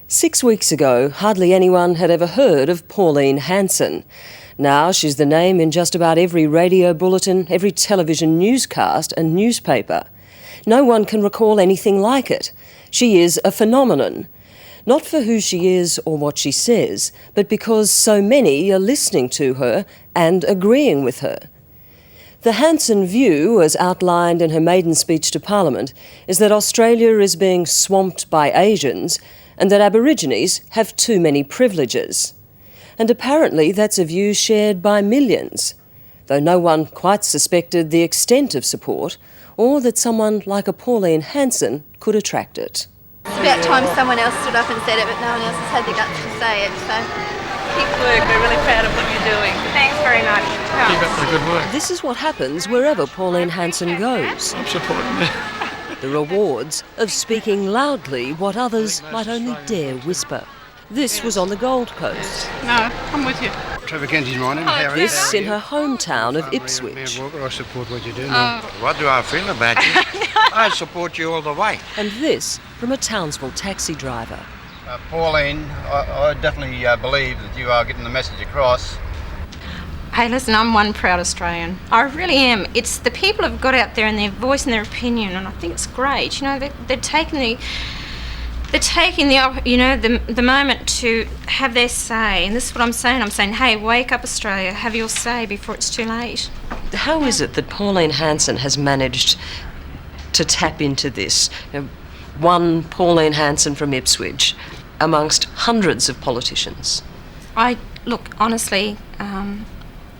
6 weeks ago, hardly anyone had ever heard of Pauline Hanson. Now she's the name in just about every radio bulletin, every television newscast and newspaper. No one can recall anything like it. She is a phenomenon. Not for who she is or what she says, but because so many are listening to her and agreeing with her. The Hanson view, as outlined in her maiden speech to Parliament, is that Australia is being swamped by Asians and that Aborigines have too many privileges. And apparently that's a view shared by millions, though no one quite suspected the extent of support or that someone like a Pauline Hanson could attract it. It's about time someone else stood up and said it, but no one else has had the guts to say it, so keep work. We're really proud of what you're doing. Thanks very much. Keep up the good work. This is what happens wherever Pauline Hanson goes. I'm supporting her. The rewards of speaking loudly what others might only dare whisper. This was on the Gold Coast. No, I'm with you. Trevor Kenzie's my name. This in her hometown of Ipswich. I support what you do. What do I feel about you? I support you all the way. And this from a Townsville taxi driver. Pauline, I definitely believe that you are getting the message across. Hey, listen, I'm one proud Australian. I really am. It's the people who've got out there and their voice and their opinion, and I think it's great. You know, they're taking the moment to have their say, and this is what I'm saying. I'm saying, hey, wake up, Australia, have your say before it's too late. How is it that Pauline Hanson has managed to tap into this? You know, one Pauline Hanson from Ipswich amongst hundreds of politicians. Look, honestly,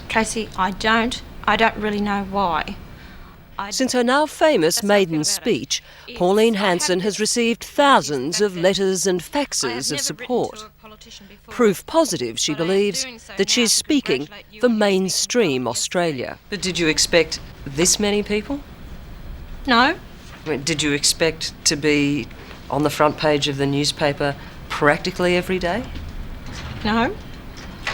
Casey, I don't really know why. Since her now famous maiden speech, Pauline Hanson has received thousands of letters and faxes of support. Proof positive, she believes, that she's speaking for mainstream Australia. But did you expect this many people? No. Did you expect to be on the front page of the newspaper practically every day? No,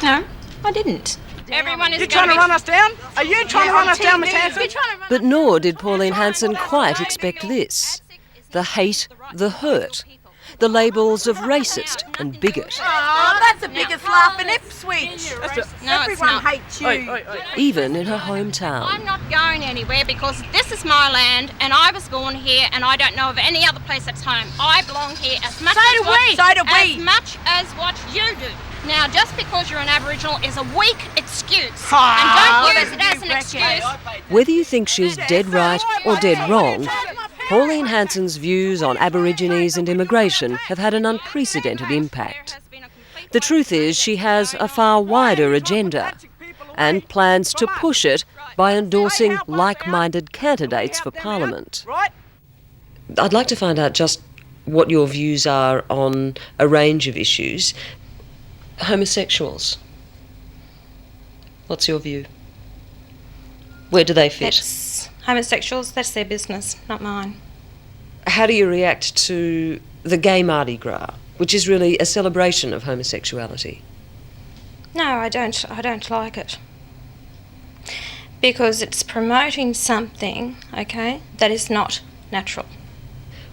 I didn't. Everyone is You trying to run us down? Are you trying to run us down, Miss Hanson? But nor did Pauline Hanson quite expect this. The hate, the hurt, the labels of racist and bigot. Oh, that's the biggest laugh in Ipswich. Everyone hates you. Even in her hometown. I'm not going anywhere because this is my land and I was born here and I don't know of any other place that's home. I belong here as much as much as what you do. Now, just because you're an Aboriginal is a weak excuse. And don't use it as an excuse. Whether you think she's dead right or dead wrong, Pauline Hanson's views on Aborigines and immigration have had an unprecedented impact. The truth is she has a far wider agenda and plans to push it by endorsing like-minded candidates for Parliament. I'd like to find out just what your views are on a range of issues. Homosexuals. What's your view? Where do they fit? Homosexuals, that's their business, not mine. How do you react to the gay Mardi Gras, which is really a celebration of homosexuality? No, I don't like it. Because it's promoting something, okay, that is not natural.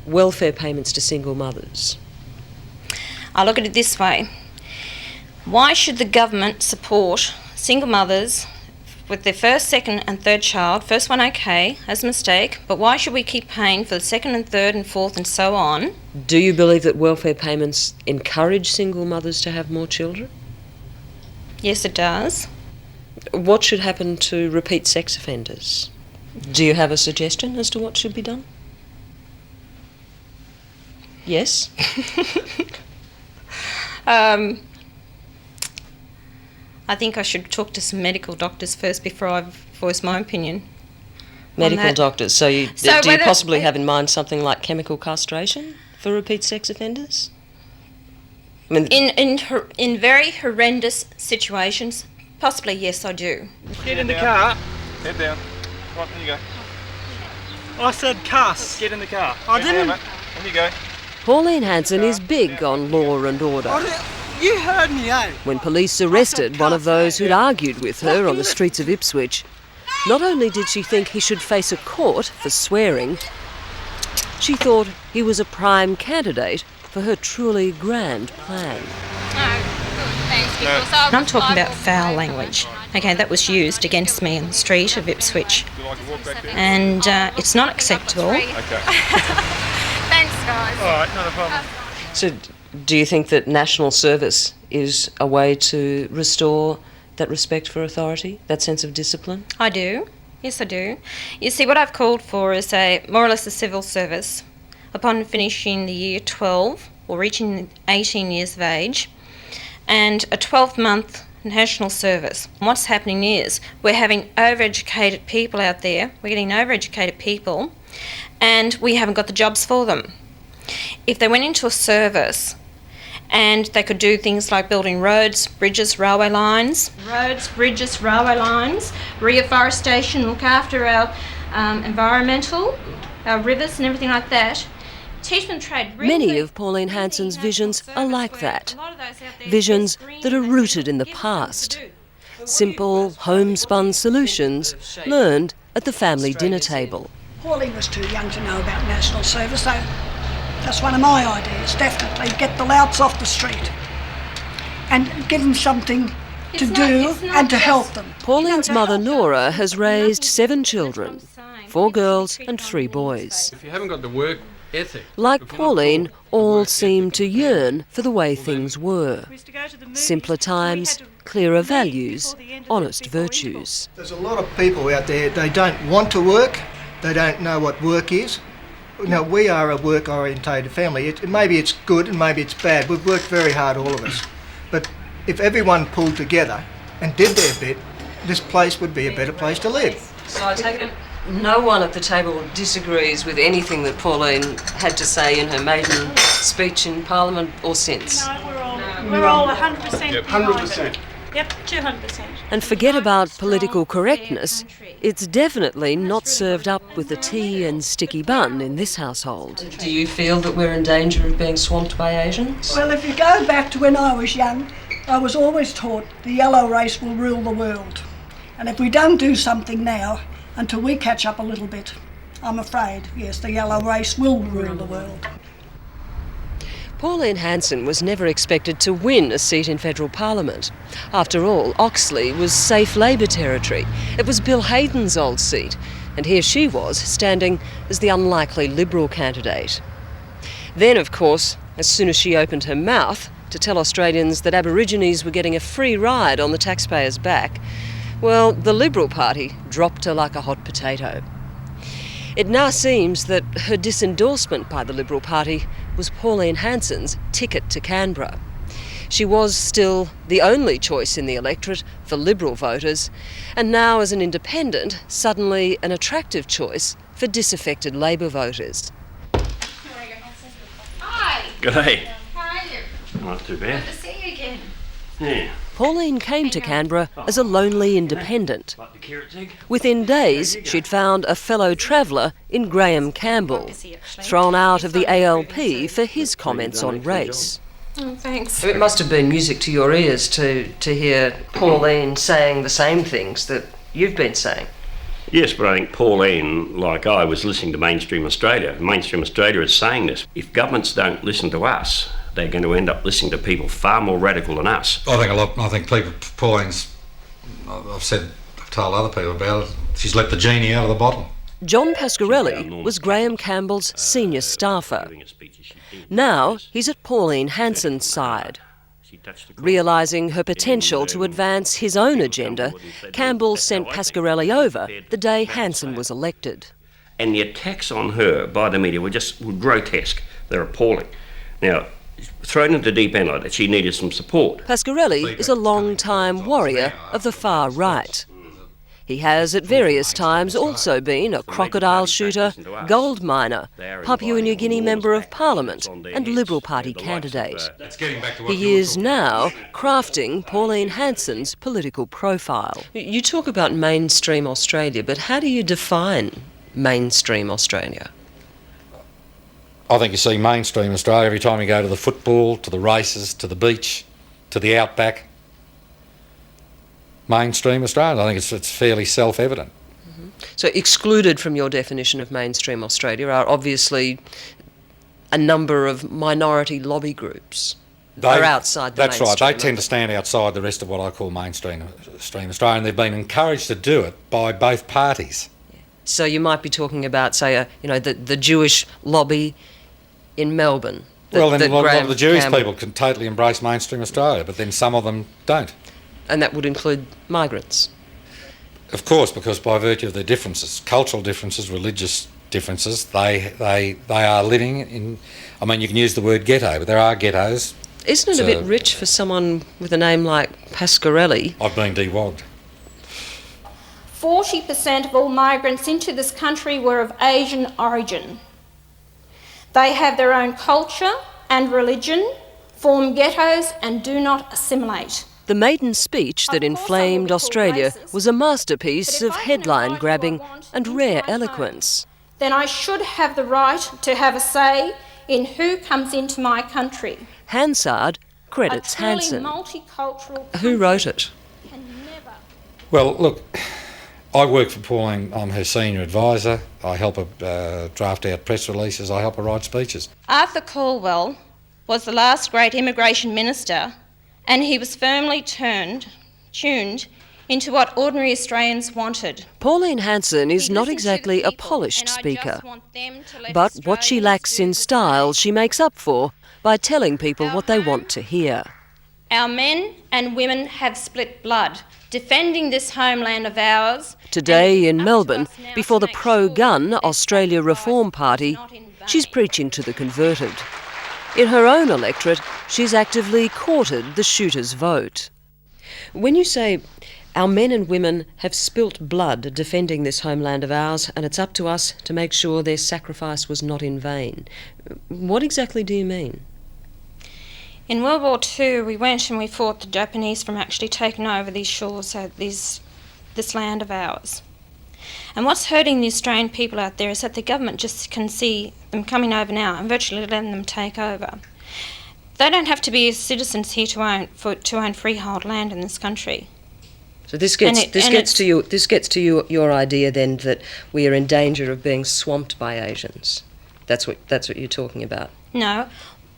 Welfare payments to single mothers. I look at it this way. Why should the government support single mothers with their first, second and third child? First one okay, as a mistake, but why should we keep paying for the second and third and fourth and so on? Do you believe that welfare payments encourage single mothers to have more children? Yes, it does. What should happen to repeat sex offenders? Do you have a suggestion as to what should be done? Yes? I think I should talk to some medical doctors first before I voice my opinion. Medical doctors. So do you possibly have in mind something like chemical castration for repeat sex offenders? I mean, in very horrendous situations, possibly yes, I do. Get in the car. Head down. Right, there you go. I said cuss. Get in the car. I didn't. On you go. Pauline Hanson is big on law and order. You heard me, eh? When police arrested one of those who'd argued with her on the streets of Ipswich, not only did she think he should face a court for swearing, she thought he was a prime candidate for her truly grand plan. I'm talking about foul language. Okay, that was used against me in the street of Ipswich. And it's not acceptable. Okay. Thanks, guys. All right, not a problem. So do you think that national service is a way to restore that respect for authority, that sense of discipline? I do. Yes, I do. You see, what I've called for is more or less a civil service upon finishing the year 12 or reaching 18 years of age, and a 12-month national service. What's happening is we're having overeducated people out there. We're getting overeducated people, and we haven't got the jobs for them. If they went into a service and they could do things like building roads, bridges, railway lines, reforestation, look after our environmental, our rivers and everything like that, teach them trade. Many of Pauline Hanson's visions are like that. Visions that are rooted in the past. Simple, homespun solutions learned at the family dinner table. Pauline was too young to know about national service, so that's one of my ideas, definitely. Get the louts off the street and give them something to do and to help them. Pauline's mother, Nora, has raised 7 children, 4 girls and 3 boys. If you haven't got the work ethic... Like Pauline, all seem to yearn for the way things were. Simpler times, clearer values, honest virtues. There's a lot of people out there, they don't want to work, they don't know what work is. Now, we are a work-orientated family. Maybe it's good and maybe it's bad. We've worked very hard, all of us. But if everyone pulled together and did their bit, this place would be a better place to live. So I take it no one at the table disagrees with anything that Pauline had to say in her maiden speech in Parliament or since? No, we're all 100% Yep, 100%. Yep, 200%. And forget about political correctness, it's definitely not served up with a tea and sticky bun in this household. Do you feel that we're in danger of being swamped by Asians? Well, if you go back to when I was young, I was always taught the yellow race will rule the world. And if we don't do something now, until we catch up a little bit, I'm afraid, yes, the yellow race will rule the world. Pauline Hanson was never expected to win a seat in federal parliament. After all, Oxley was safe Labor territory. It was Bill Hayden's old seat, and here she was, standing as the unlikely Liberal candidate. Then, of course, as soon as she opened her mouth to tell Australians that Aborigines were getting a free ride on the taxpayers' back, well, the Liberal Party dropped her like a hot potato. It now seems that her disendorsement by the Liberal Party was Pauline Hanson's ticket to Canberra. She was still the only choice in the electorate for Liberal voters, and now as an independent, suddenly an attractive choice for disaffected Labor voters. Hi. G'day. How are you? Not too bad. Good to see you again. Yeah. Pauline came to Canberra as a lonely independent. Like the carrot egg? Within days, she'd found a fellow traveller in Graham Campbell, thrown out of the ALP for his comments on race. Oh, thanks. It must have been music to your ears to hear Pauline saying the same things that you've been saying. Yes, but I think Pauline, like I, was listening to mainstream Australia. Mainstream Australia is saying this. If governments don't listen to us, they're going to end up listening to people far more radical than us. I think people, Pauline's, I've told other people about it, she's let the genie out of the bottle. John Pasquarelli was Graham Campbell's senior staffer. Now he's at Pauline Hanson's side. Realising her potential to advance his own agenda, Campbell sent Pasquarelli over the day Hanson was elected. And the attacks on her by the media were grotesque. They're appalling. Now, thrown into deep end like that, she needed some support. Pasquarelli is a long-time warrior of the far right. He has at various times also been a crocodile shooter, gold miner, Papua New Guinea Member of Parliament and Liberal Party candidate. He is now crafting Pauline Hanson's political profile. You talk about mainstream Australia, but how do you define mainstream Australia? I think you see mainstream Australia every time you go to the football, to the races, to the beach, to the outback. Mainstream Australia, I think it's fairly self-evident. So excluded from your definition of mainstream Australia are obviously a number of minority lobby groups are outside the mainstream. That's right. They tend to stand outside the rest of what I call mainstream Australia, and they've been encouraged to do it by both parties. So you might be talking about, say, the Jewish lobby in Melbourne. Well, then a lot of the Jewish people can totally embrace mainstream Australia, but then some of them don't. And that would include migrants? Of course, because by virtue of their differences, cultural differences, religious differences, they are living in... I mean, you can use the word ghetto, but there are ghettos. Isn't it a bit rich for someone with a name like Pasquarelli? I've been dewogged. 40% of all migrants into this country were of Asian origin. They have their own culture and religion, form ghettos and do not assimilate. The maiden speech that inflamed Australia was a masterpiece of headline-grabbing and rare eloquence. Then I should have the right to have a say in who comes into my country. Hansard credits Hanson. Who wrote it? Well, look, I work for Pauline. I'm her senior advisor. I help her draft out press releases. I help her write speeches. Arthur Caldwell was the last great immigration minister, and he was firmly tuned into what ordinary Australians wanted. Pauline Hanson is not exactly a polished speaker, but what she lacks in style she makes up for by telling people what they want to hear. Our men and women have split blood, defending this homeland of ours. Today in Melbourne, before the pro-gun Australia Reform Party, she's preaching to the converted. In her own electorate, she's actively courted the shooters' vote. When you say, our men and women have spilt blood defending this homeland of ours, and it's up to us to make sure their sacrifice was not in vain, what exactly do you mean? In World War II, we went and we fought the Japanese from actually taking over these shores, this land of ours. And what's hurting the Australian people out there is that the government just can see them coming over now and virtually letting them take over. They don't have to be citizens here to own freehold land in this country. So this gets to your idea then that we are in danger of being swamped by Asians. That's what you're talking about. No.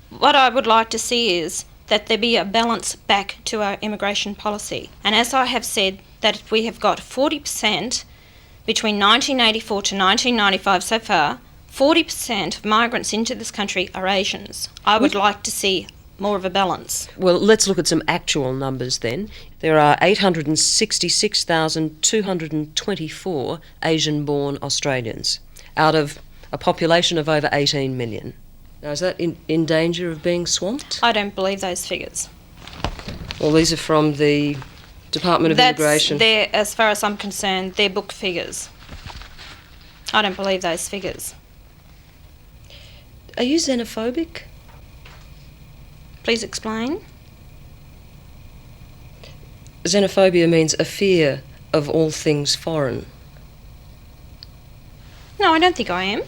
What I would like to see is that there be a balance back to our immigration policy. And as I have said, that we have got 40% between 1984 to 1995 so far, 40% of migrants into this country are Asians. I would like to see more of a balance. Well, let's look at some actual numbers then. There are 866,224 Asian-born Australians out of a population of over 18 million. Now, is that in danger of being swamped? I don't believe those figures. Well, these are from the Department of Immigration. As far as I'm concerned, they're book figures. I don't believe those figures. Are you xenophobic? Please explain. Xenophobia means a fear of all things foreign. No, I don't think I am.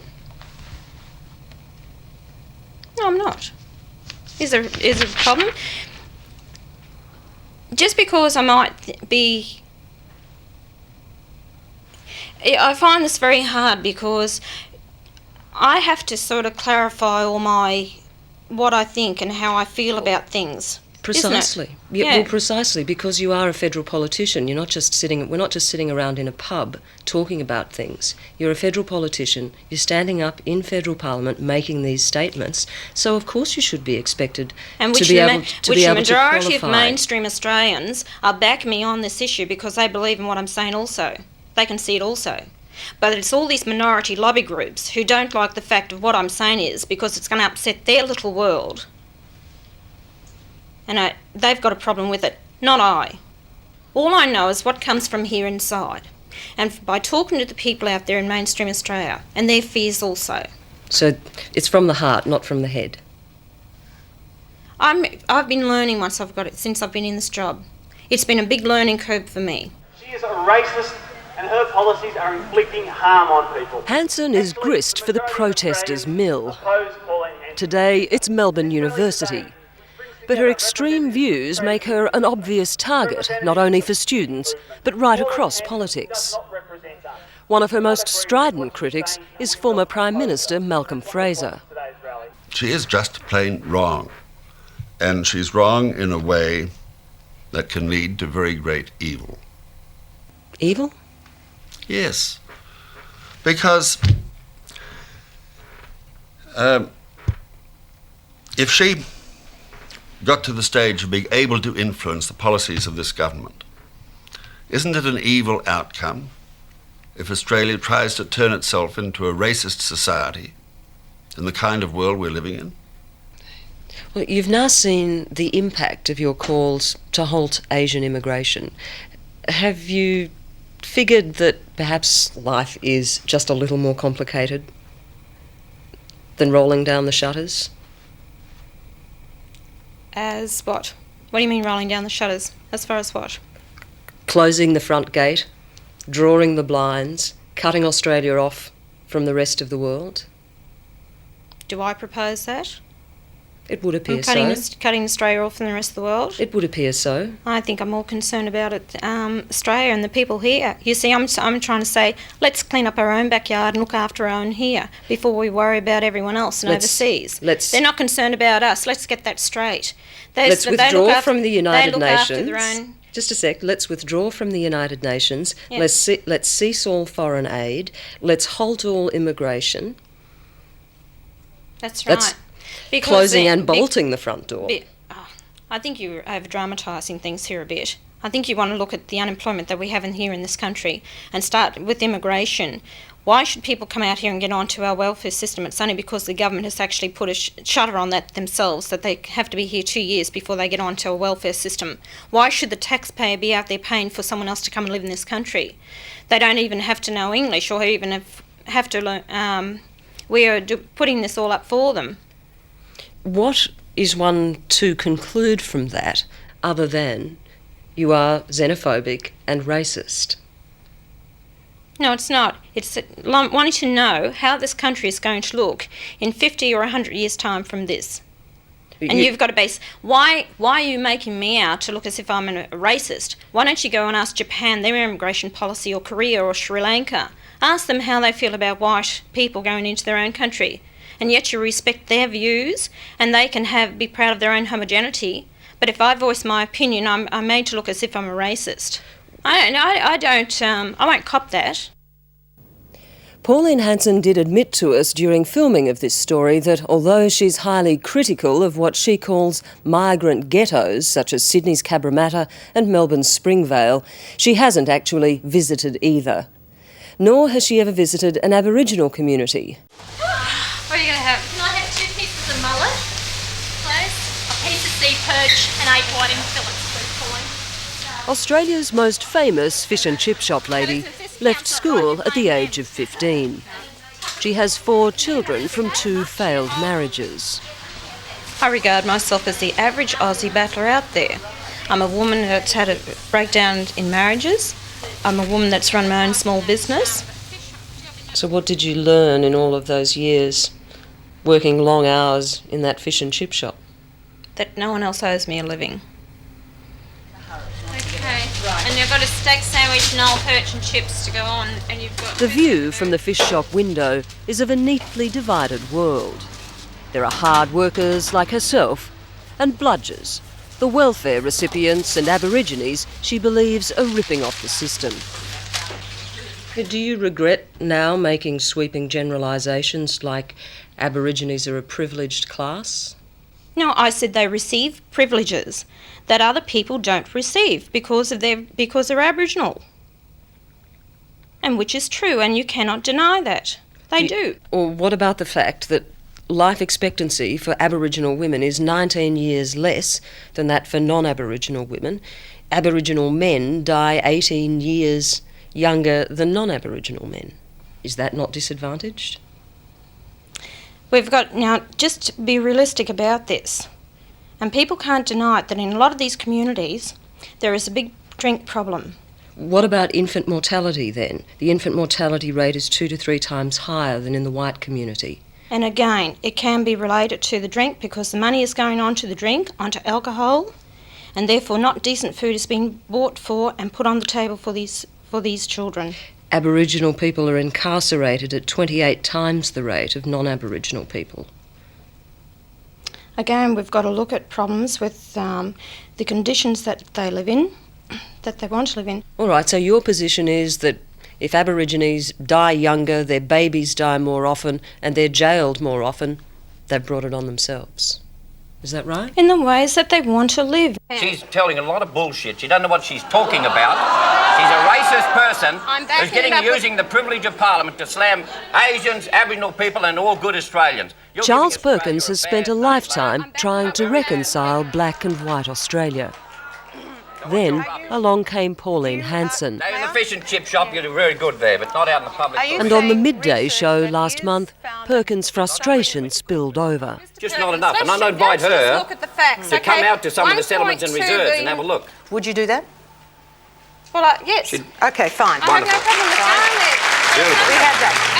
No, I'm not. Is there a problem? Just because I might be... I find this very hard because I have to sort of clarify what I think and how I feel about things. Precisely. Yeah. Well, precisely, because you are a federal politician. We're not just sitting around in a pub talking about things. You're a federal politician. You're standing up in federal parliament making these statements. So of course you should be expected to be able to qualify. Which the majority of mainstream Australians are backing me on this issue because they believe in what I'm saying also. They can see it also. But it's all these minority lobby groups who don't like the fact of what I'm saying is because it's going to upset their little world. And they've got a problem with it, not I. All I know is what comes from here inside. And by talking to the people out there in mainstream Australia, and their fears also. So it's from the heart, not from the head? I've been learning once I've got it, since I've been in this job. It's been a big learning curve for me. She is a racist and her policies are inflicting harm on people. Hanson is grist for the protesters' mill. Today it's Melbourne University. But her extreme views make her an obvious target, not only for students, but right across politics. One of her most strident critics is former Prime Minister Malcolm Fraser. She is just plain wrong. And she's wrong in a way that can lead to very great evil. Evil? Yes. Because if she got to the stage of being able to influence the policies of this government, isn't it an evil outcome if Australia tries to turn itself into a racist society in the kind of world we're living in? Well, you've now seen the impact of your calls to halt Asian immigration. Have you figured that perhaps life is just a little more complicated than rolling down the shutters? As what? What do you mean rolling down the shutters? As far as what? Closing the front gate, drawing the blinds, cutting Australia off from the rest of the world? Do I propose that? It would appear cutting so. Cutting Australia off from the rest of the world? It would appear so. I think I'm more concerned about it, Australia and the people here. You see, I'm trying to say, let's clean up our own backyard and look after our own here before we worry about everyone else and overseas. They're not concerned about us. Let's get that straight. Let's withdraw from the United Nations. Just a sec. Let's withdraw from the United Nations. Yes. Let's cease all foreign aid. Let's halt all immigration. That's right. Because closing and bolting the front door. I think you're over-dramatising things here a bit. I think you want to look at the unemployment that we have here in this country and start with immigration. Why should people come out here and get onto our welfare system? It's only because the government has actually put a shutter on that themselves, that they have to be here 2 years before they get onto a welfare system. Why should the taxpayer be out there paying for someone else to come and live in this country? They don't even have to know English or even have to learn. We are putting this all up for them. What is one to conclude from that, other than you are xenophobic and racist? No, it's not. It's wanting to know how this country is going to look in 50 or 100 years' time from this. And you've got to base, why are you making me out to look as if I'm a racist? Why don't you go and ask Japan their immigration policy, or Korea or Sri Lanka? Ask them how they feel about white people going into their own country. And yet you respect their views, and they can be proud of their own homogeneity. But if I voice my opinion, I'm made to look as if I'm a racist. I won't cop that. Pauline Hanson did admit to us during filming of this story that although she's highly critical of what she calls migrant ghettos, such as Sydney's Cabramatta and Melbourne's Springvale, she hasn't actually visited either. Nor has she ever visited an Aboriginal community. What are you going to have? Can I have 2 pieces of mullet, please? A piece of sea perch and 8 whiting fillets, please, Pauline. Australia's most famous fish and chip shop lady left school at the age of 15. She has 4 children from 2 failed marriages. I regard myself as the average Aussie battler out there. I'm a woman that's had a breakdown in marriages. I'm a woman that's run my own small business. So what did you learn in all of those years working long hours in that fish and chip shop? That no one else owes me a living. Okay, and you've got a steak sandwich and old perch and chips to go on, and you've got... The view from the fish shop window is of a neatly divided world. There are hard workers like herself and bludgers, the welfare recipients and Aborigines she believes are ripping off the system. Do you regret now making sweeping generalisations like Aborigines are a privileged class? No, I said they receive privileges that other people don't receive because they're Aboriginal. And which is true, and you cannot deny that. They do. Or what about the fact that life expectancy for Aboriginal women is 19 years less than that for non-Aboriginal women? Aboriginal men die 18 years younger than non-Aboriginal men. Is that not disadvantaged? We've got, now, just be realistic about this. And people can't deny it, that in a lot of these communities, there is a big drink problem. What about infant mortality then? The infant mortality rate is 2 to 3 times higher than in the white community. And again, it can be related to the drink because the money is going on to the drink, onto alcohol, and therefore not decent food is being bought for and put on the table for these children. Aboriginal people are incarcerated at 28 times the rate of non-Aboriginal people. Again, we've got to look at problems with the conditions that they live in, that they want to live in. All right, so your position is that if Aborigines die younger, their babies die more often, and they're jailed more often, they've brought it on themselves. Is that right? In the ways that they want to live. She's telling a lot of bullshit. She doesn't know what she's talking about. She's a racist person who's using the privilege of Parliament to slam Asians, Aboriginal people and all good Australians. Charles Perkins has spent a lifetime trying to reconcile black and white Australia. Then along came Pauline Hanson. In the fish and chip shop, you're very good there, but not out in the public. And on the midday show last month, Perkins' frustration spilled over. Just not enough, and I invite her to come out to some of the settlements and reserves and have a look. Would you do that? Well, yes. Okay, fine. I have no problem with doing it. Beautiful. We have that.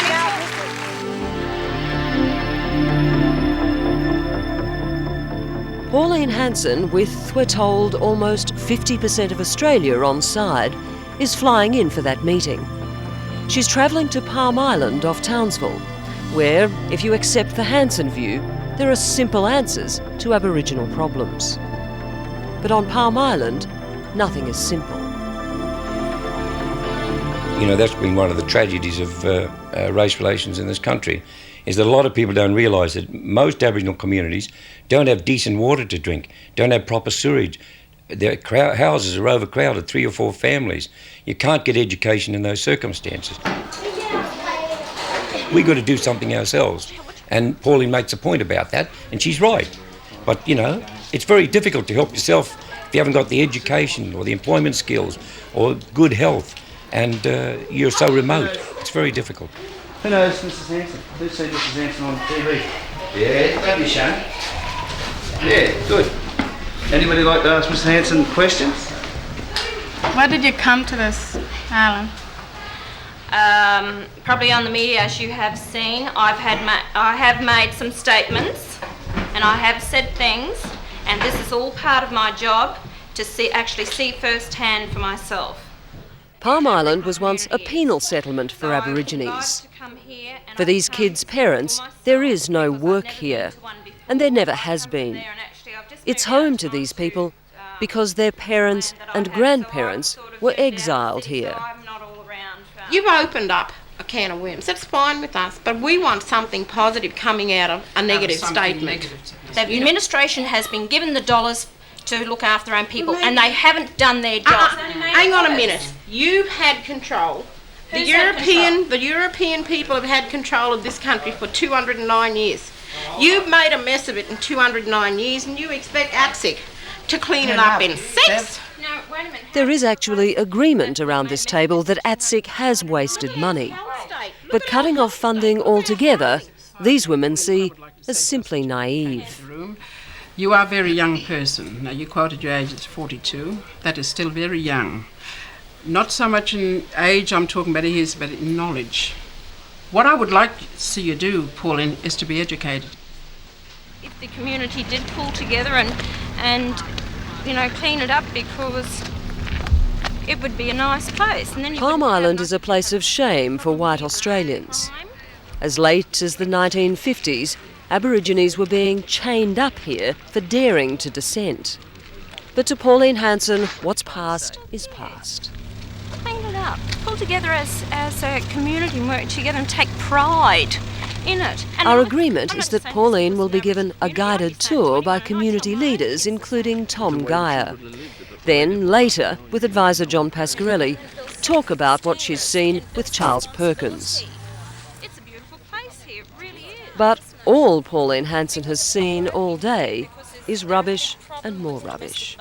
Pauline Hanson, with, we're told, almost 50% of Australia on side, is flying in for that meeting. She's travelling to Palm Island off Townsville, where, if you accept the Hanson view, there are simple answers to Aboriginal problems. But on Palm Island, nothing is simple. You know, that's been one of the tragedies of race relations in this country, is that a lot of people don't realise that most Aboriginal communities don't have decent water to drink, don't have proper sewerage. Their houses are overcrowded, 3 or 4 families. You can't get education in those circumstances. We've got to do something ourselves. And Pauline makes a point about that, and she's right. But, you know, it's very difficult to help yourself if you haven't got the education or the employment skills or good health, and you're so remote. It's very difficult. Who knows Mrs. Hanson? Who's seen Mrs. Hanson on TV? Yeah, that'd be shown. Yeah, good. Anybody like to ask Mrs. Hanson questions? Why did you come to this island? Probably on the media, as you have seen, I have made some statements, and I have said things, and this is all part of my job to actually see firsthand for myself. Palm Island was once a penal settlement for Aborigines. For these kids' parents, there is no work here, and there never has been. It's home to these people because their parents and grandparents were exiled here. You've opened up a can of worms. That's fine with us, but we want something positive coming out of a negative statement. The administration has been given the dollars to look after their own people, and they haven't done their job. Hang on a minute. You've had control. The European people have had control of this country for 209 years. You've made a mess of it in 209 years, and you expect APSIC to clean it up in 6? No, wait a minute. There is actually agreement around this table that ATSIC has wasted money. But cutting off funding altogether, these women see as simply naive. You are a very young person. Now, you quoted your age as 42. That is still very young. Not so much in age I'm talking about here, but in knowledge. What I would like to see you do, Pauline, is to be educated. If the community did pull together and clean it up, because it would be a nice place. And then Palm Island is a place of shame for white Australians. As late as the 1950s, Aborigines were being chained up here for daring to dissent. But to Pauline Hanson, what's past is past. Clean it up. Pull together as a community and work together and take pride in it. And our agreement is that Pauline will be given a guided tour by community leaders, including Tom Geyer. Then, later, with advisor John Pasquarelli, talk about what she's seen with Charles Perkins. It's a beautiful place here, it really is. But all Pauline Hanson has seen all day is rubbish and more rubbish.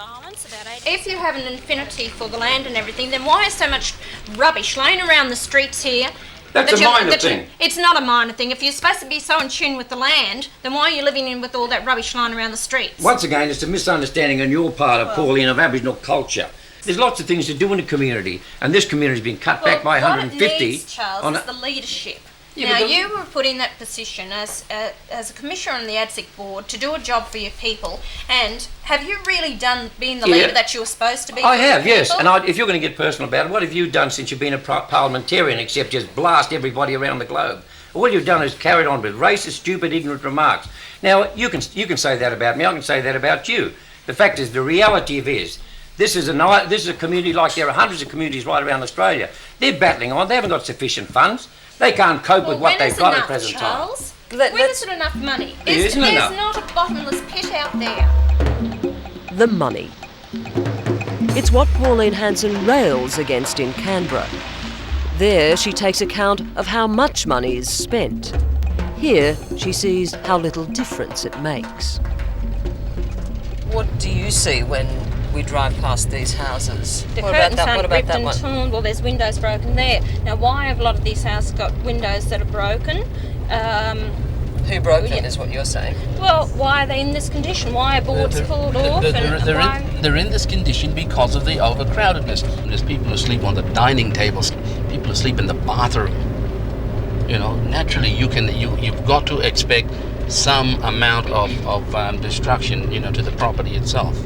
If you have an affinity for the land and everything, then why is so much rubbish laying around the streets here? That's a minor thing. It's not a minor thing. If you're supposed to be so in tune with the land, then why are you living in with all that rubbish lying around the streets? Once again, it's a misunderstanding on your part of Pauline of Aboriginal culture. There's lots of things to do in the community, and this community's been cut back by 150. What it needs, Charles, is the leadership. Now, you were put in that position as a commissioner on the ADSIC board to do a job for your people, and have you really been the leader that you were supposed to be? I have, yes. And if you're going to get personal about it, what have you done since you've been a parliamentarian except just blast everybody around the globe? All you've done is carried on with racist, stupid, ignorant remarks. Now, you can say that about me, I can say that about you. The fact is, the reality of it is, this is a community like there are hundreds of communities right around Australia. They're battling on, they haven't got sufficient funds, they can't cope with what they've got at the present time. When is it enough money? There's not a bottomless pit out there. The money. It's what Pauline Hanson rails against in Canberra. There, she takes account of how much money is spent. Here, she sees how little difference it makes. What do you see when we drive past these houses? The curtains aren't ripped and torn. Well, there's windows broken there. Now, why have a lot of these houses got windows that are broken? Who broke them, is what you're saying? Well, why are they in this condition? Why are boards pulled off? They're in this condition because of the overcrowdedness. There's people who sleep on the dining tables, people who sleep in the bathroom. You know, naturally, you've got to expect some amount of destruction, you know, to the property itself.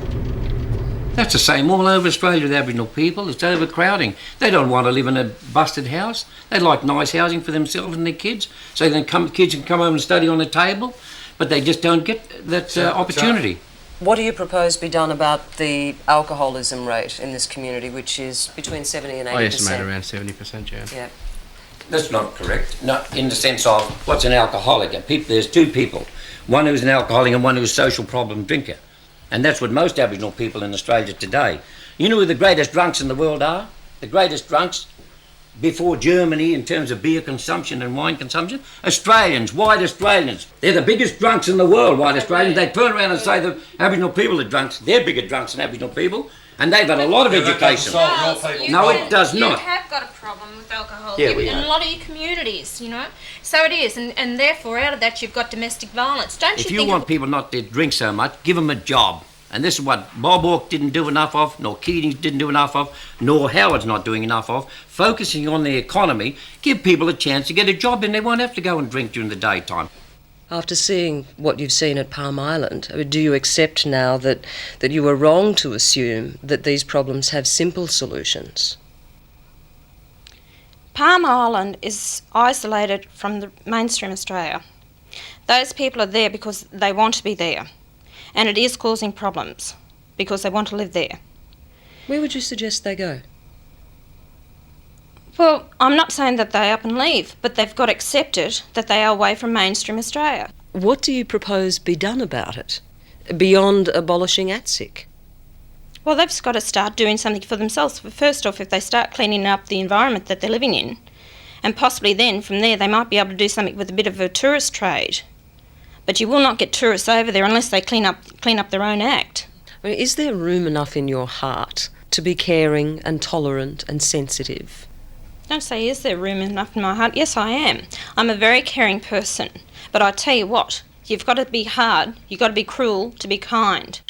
That's the same all over Australia with Aboriginal people. It's overcrowding. They don't want to live in a busted house. They like nice housing for themselves and their kids, so then kids can come home and study on the table, but they just don't get that opportunity. What do you propose be done about the alcoholism rate in this community, which is between 70 and 80%? I estimate around 70%, yeah. Yeah. That's not correct. Not in the sense of what's an alcoholic. There's two people, one who's an alcoholic and one who's a social problem drinker. And that's what most Aboriginal people in Australia today. You know who the greatest drunks in the world are? The greatest drunks before Germany in terms of beer consumption and wine consumption? Australians, white Australians. They're the biggest drunks in the world, white Australians. They turn around and say that Aboriginal people are drunks. They're bigger drunks than Aboriginal people. And they've had a lot of education. No, it does not. You have got a problem with alcohol in a lot of your communities, you know. So it is, and therefore out of that you've got domestic violence. If you want people not to drink so much, give them a job. And this is what Bob Hawke didn't do enough of, nor Keating didn't do enough of, nor Howard's not doing enough of. Focusing on the economy, give people a chance to get a job and they won't have to go and drink during the daytime. After seeing what you've seen at Palm Island, do you accept now that you were wrong to assume that these problems have simple solutions? Palm Island is isolated from the mainstream Australia. Those people are there because they want to be there, and it is causing problems because they want to live there. Where would you suggest they go? Well, I'm not saying that they up and leave, but they've got to accept it that they are away from mainstream Australia. What do you propose be done about it, beyond abolishing ATSIC? Well, they've just got to start doing something for themselves. First off, if they start cleaning up the environment that they're living in, and possibly then from there they might be able to do something with a bit of a tourist trade. But you will not get tourists over there unless they clean up their own act. I mean, is there room enough in your heart to be caring and tolerant and sensitive? Don't say, is there room enough in my heart? Yes, I am. I'm a very caring person. But I tell you what, you've got to be hard, you've got to be cruel to be kind.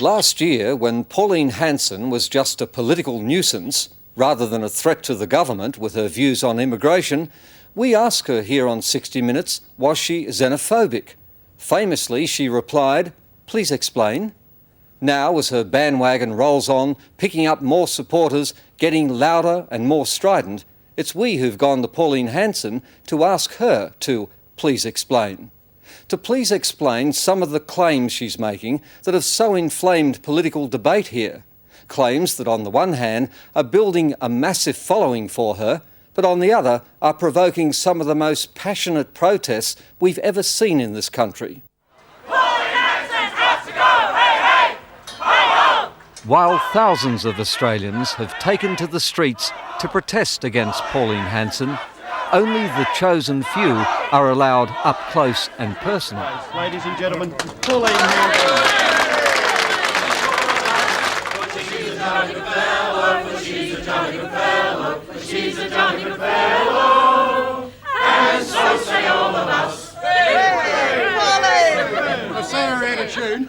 Last year, when Pauline Hanson was just a political nuisance, rather than a threat to the government with her views on immigration, we asked her here on 60 Minutes, was she xenophobic? Famously, she replied, "Please explain." Now, as her bandwagon rolls on, picking up more supporters, getting louder and more strident, it's we who've gone to Pauline Hanson to ask her to please explain. To please explain some of the claims she's making that have so inflamed political debate here. Claims that on the one hand are building a massive following for her, but on the other are provoking some of the most passionate protests we've ever seen in this country. While thousands of Australians have taken to the streets to protest against Pauline Hanson, only the chosen few are allowed up close and personal. Ladies and gentlemen, Pauline Hanson. She's a jolly good fellow, she's a jolly good fellow, she's a jolly good fellow, and so say all of us. I say her out of tune.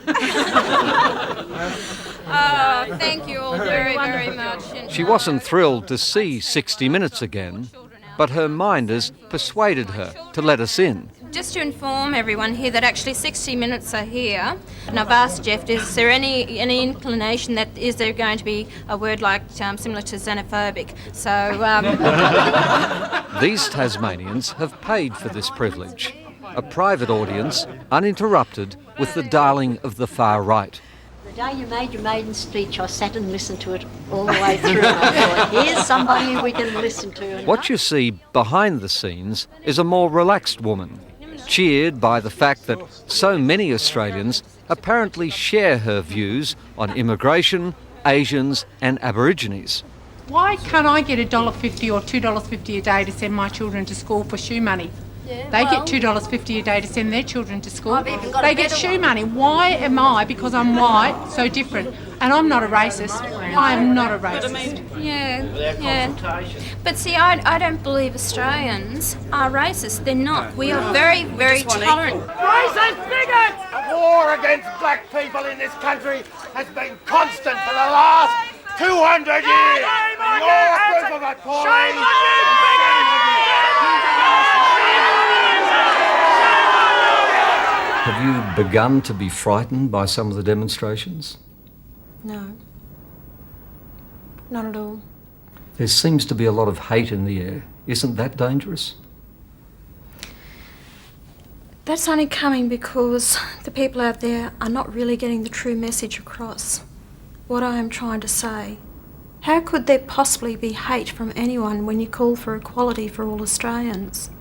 Oh, thank you all very, very much. She wasn't thrilled to see 60 Minutes again, but her minders persuaded her to let us in. Just to inform everyone here that actually 60 Minutes are here, and I've asked Jeff, is there any inclination that is there going to be a word like similar to xenophobic? So These Tasmanians have paid for this privilege. A private audience, uninterrupted, with the darling of the far right. The day you made your maiden speech, I sat and listened to it all the way through. And I thought, here's somebody we can listen to. What you see behind the scenes is a more relaxed woman, cheered by the fact that so many Australians apparently share her views on immigration, Asians and Aborigines. Why can't I get $1.50 or $2.50 a day to send my children to school for shoe money? They get $2.50 a day to send their children to school. They get shoe money. Why am I, because I'm white, so different? And I'm not a racist. I am not a racist. Yeah. But see, I don't believe Australians are racist. They're not. We are very, very tolerant. Racist bigots! The war against black people in this country has been constant for the last 200 years. You're proof of it, Pauline. Shame on you, bigots! Have you begun to be frightened by some of the demonstrations? No. Not at all. There seems to be a lot of hate in the air. Isn't that dangerous? That's only coming because the people out there are not really getting the true message across. What I am trying to say. How could there possibly be hate from anyone when you call for equality for all Australians?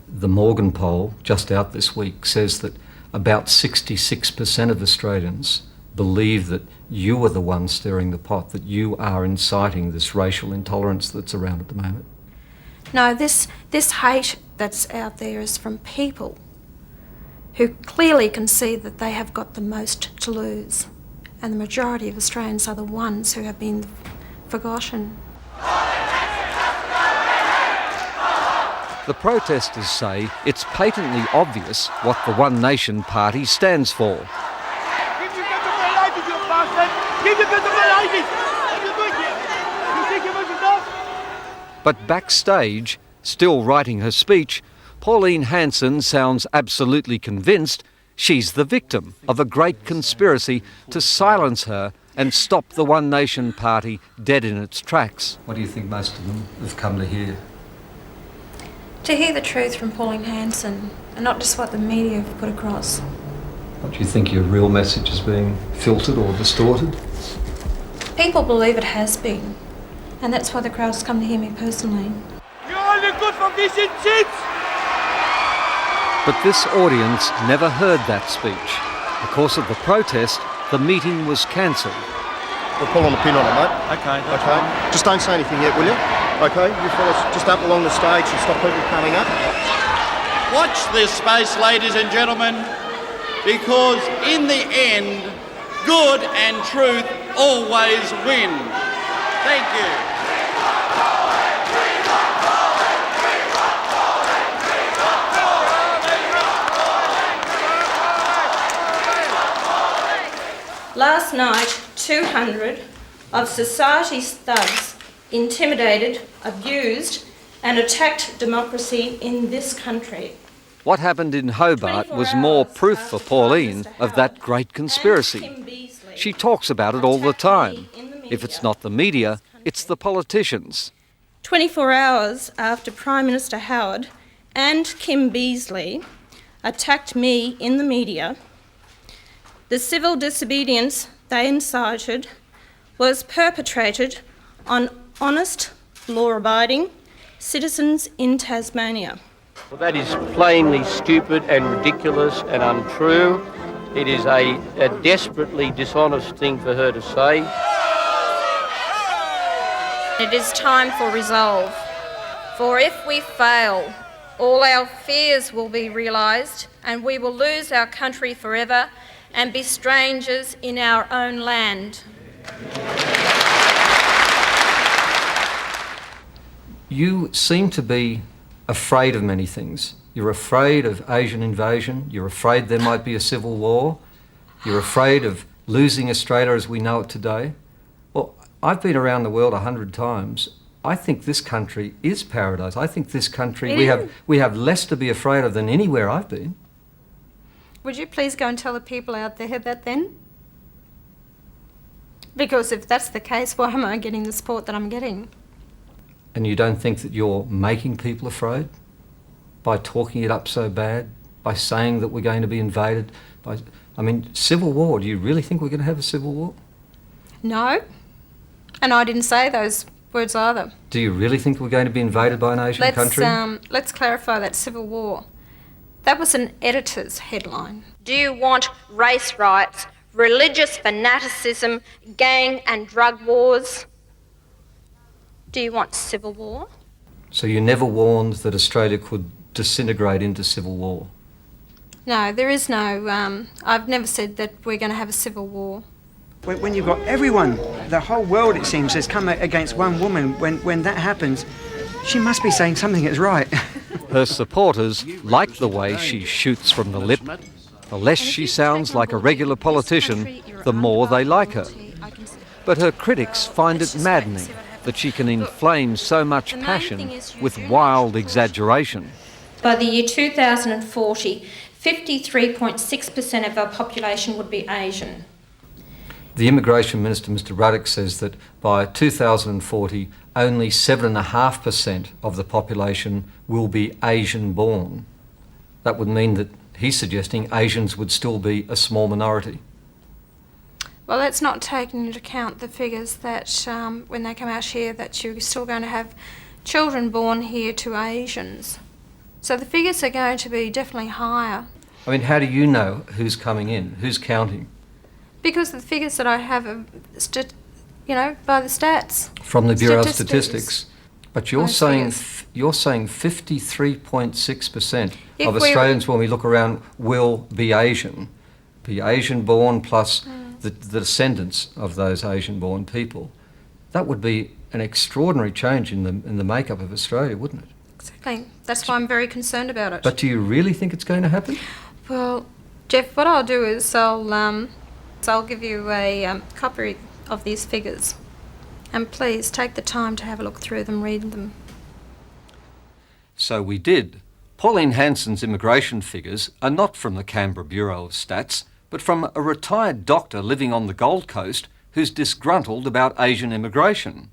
The Morgan poll, just out this week, says that about 66% of Australians believe that you are the one stirring the pot, that you are inciting this racial intolerance that's around at the moment. No, this hate that's out there is from people who clearly can see that they have got the most to lose. And the majority of Australians are the ones who have been forgotten. The protesters say it's patently obvious what the One Nation Party stands for. But backstage, still writing her speech, Pauline Hanson sounds absolutely convinced she's the victim of a great conspiracy to silence her and stop the One Nation Party dead in its tracks. What do you think most of them have come to hear? To hear the truth from Pauline Hanson, and not just what the media have put across. What do you think, your real message is being filtered or distorted? People believe it has been, and that's why the crowd has come to hear me personally. You're only good for fish and chips! But this audience never heard that speech. Because of the protest, the meeting was cancelled. We're pulling a pin on it, mate. Okay. Just don't say anything yet, will you? Okay, you fellas just up along the stage and stop people coming up. Watch this space, ladies and gentlemen, because in the end, good and truth always win. Thank you. Last night, 200 of society's thugs intimidated, abused and attacked democracy in this country. What happened in Hobart was more proof for Pauline of that great conspiracy. She talks about it all the time. If it's not the media, it's the politicians. 24 hours after Prime Minister Howard and Kim Beazley attacked me in the media, the civil disobedience they incited was perpetrated on honest, law-abiding citizens in Tasmania. Well, that is plainly stupid and ridiculous and untrue. It is a desperately dishonest thing for her to say. It is time for resolve, for if we fail, all our fears will be realised and we will lose our country forever and be strangers in our own land. You seem to be afraid of many things. You're afraid of Asian invasion. You're afraid there might be a civil war. You're afraid of losing Australia as we know it today. Well, I've been around the world 100 times. I think this country is paradise. I think this country, It we have less to be afraid of than anywhere I've been. Would you please go and tell the people out there that then? Because if that's the case, why am I getting the support that I'm getting? And you don't think that you're making people afraid by talking it up so bad, by saying that we're going to be invaded? Civil war, do you really think we're going to have a civil war? No. And I didn't say those words either. Do you really think we're going to be invaded by an Asian country? Let's clarify that civil war. That was an editor's headline. Do you want race riots, religious fanaticism, gang and drug wars? Do you want civil war? So you never warned that Australia could disintegrate into civil war? No, there is no... I've never said that we're going to have a civil war. When you've got everyone, the whole world, it seems, has come against one woman, when that happens, she must be saying something that's right. Her supporters like the way she shoots from the lip. The less she sounds like a regular politician, the more they like her. But her critics find it maddening that she can inflame so much passion with wild exaggeration. By the year 2040, 53.6% of our population would be Asian. The Immigration Minister, Mr Ruddock, says that by 2040, only 7.5% of the population will be Asian-born. That would mean that he's suggesting Asians would still be a small minority. Well, that's not taking into account the figures that when they come out here that you're still going to have children born here to Asians. So the figures are going to be definitely higher. I mean, how do you know who's coming in, who's counting? Because the figures that I have are, by the stats. From the Bureau of Statistics. But you're saying 53.6% of Australians, when we look around, will be Asian-born plus the descendants of those Asian-born people. That would be an extraordinary change in the makeup of Australia, wouldn't it? Exactly. That's why I'm very concerned about it. But do you really think it's going to happen? Well, Jeff, what I'll do is I'll give you a copy of these figures. And please take the time to have a look through them, read them. So we did. Pauline Hanson's immigration figures are not from the Canberra Bureau of Stats, but from a retired doctor living on the Gold Coast who's disgruntled about Asian immigration.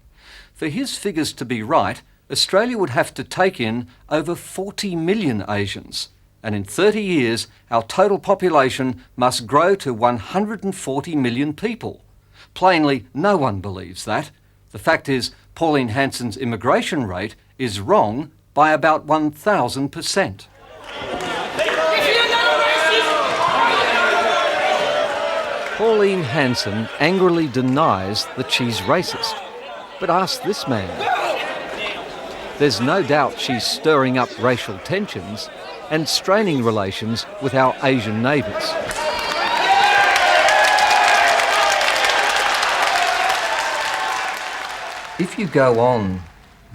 For his figures to be right, Australia would have to take in over 40 million Asians. And in 30 years, our total population must grow to 140 million people. Plainly, no one believes that. The fact is, Pauline Hanson's immigration rate is wrong by about 1,000%. Pauline Hanson angrily denies that she's racist. But ask this man. There's no doubt she's stirring up racial tensions and straining relations with our Asian neighbours. If you go on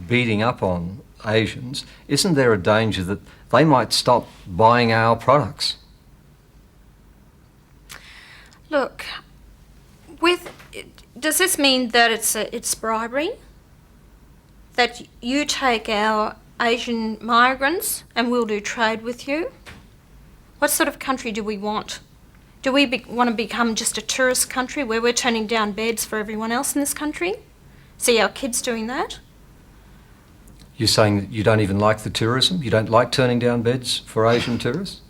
beating up on Asians, isn't there a danger that they might stop buying our products? Look, does this mean that it's bribery? That you take our Asian migrants and we'll do trade with you? What sort of country do we want? Do we want to become just a tourist country where we're turning down beds for everyone else in this country? See our kids doing that? You're saying that you don't even like the tourism? You don't like turning down beds for Asian tourists?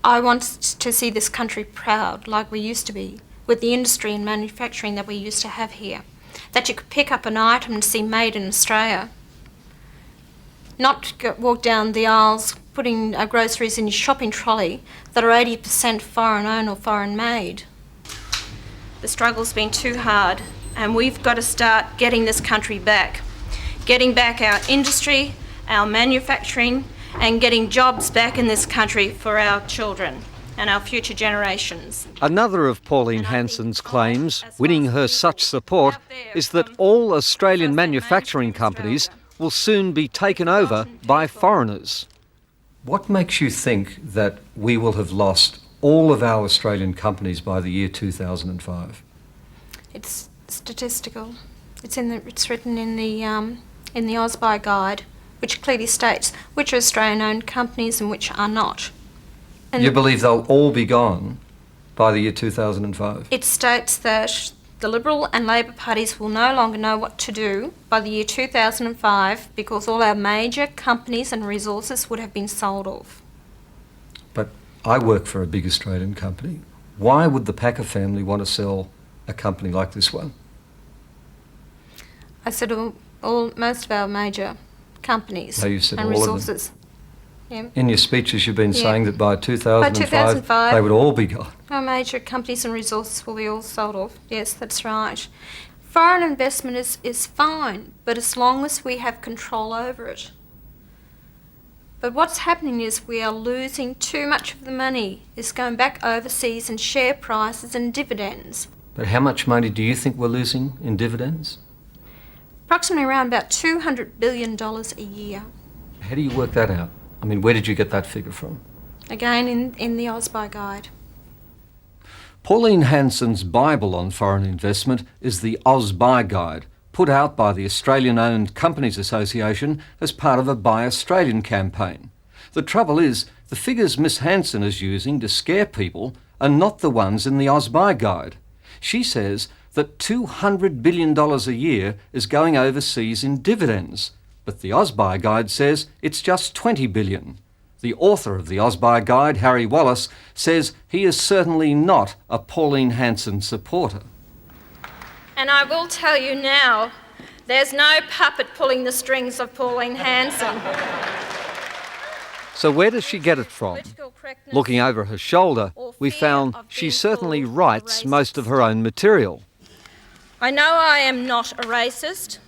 I want to see this country proud like we used to be, with the industry and manufacturing that we used to have here. That you could pick up an item and see made in Australia. Not walk down the aisles putting groceries in your shopping trolley that are 80% foreign owned or foreign made. The struggle's been too hard and we've got to start getting this country back. Getting back our industry, our manufacturing and getting jobs back in this country for our children and our future generations. Another of Pauline Hanson's claims, winning her such support, is that all Australian manufacturing companies will soon be taken over by foreigners. What makes you think that we will have lost all of our Australian companies by the year 2005? It's statistical. It's written in the AusBuy Guide, which clearly states which are Australian-owned companies and which are not. And you believe they'll all be gone by the year 2005? It states that the Liberal and Labor parties will no longer know what to do by the year 2005 because all our major companies and resources would have been sold off. But I work for a big Australian company. Why would the Packer family want to sell a company like this one? I said most of our major companies you said and all resources. Of them. Yeah. In your speeches you've been saying that by 2005 they would all be gone. Our major companies and resources will be all sold off. Yes, that's right. Foreign investment is fine, but as long as we have control over it. But what's happening is we are losing too much of the money. It's going back overseas in share prices and dividends. But how much money do you think we're losing in dividends? Approximately around about $200 billion a year. How do you work that out? I mean, where did you get that figure from? Again, in the AusBuy Guide. Pauline Hanson's Bible on foreign investment is the AusBuy Guide, put out by the Australian-owned Companies Association as part of a Buy Australian campaign. The trouble is, the figures Miss Hanson is using to scare people are not the ones in the AusBuy Guide. She says that $200 billion a year is going overseas in dividends, but the AusBuy Guide says it's just $20 billion. The author of the AusBuy Guide, Harry Wallace, says he is certainly not a Pauline Hanson supporter. And I will tell you now, there's no puppet pulling the strings of Pauline Hanson. So where does she get it from? Looking over her shoulder, we found she certainly writes most of her own material. I know I am not a racist,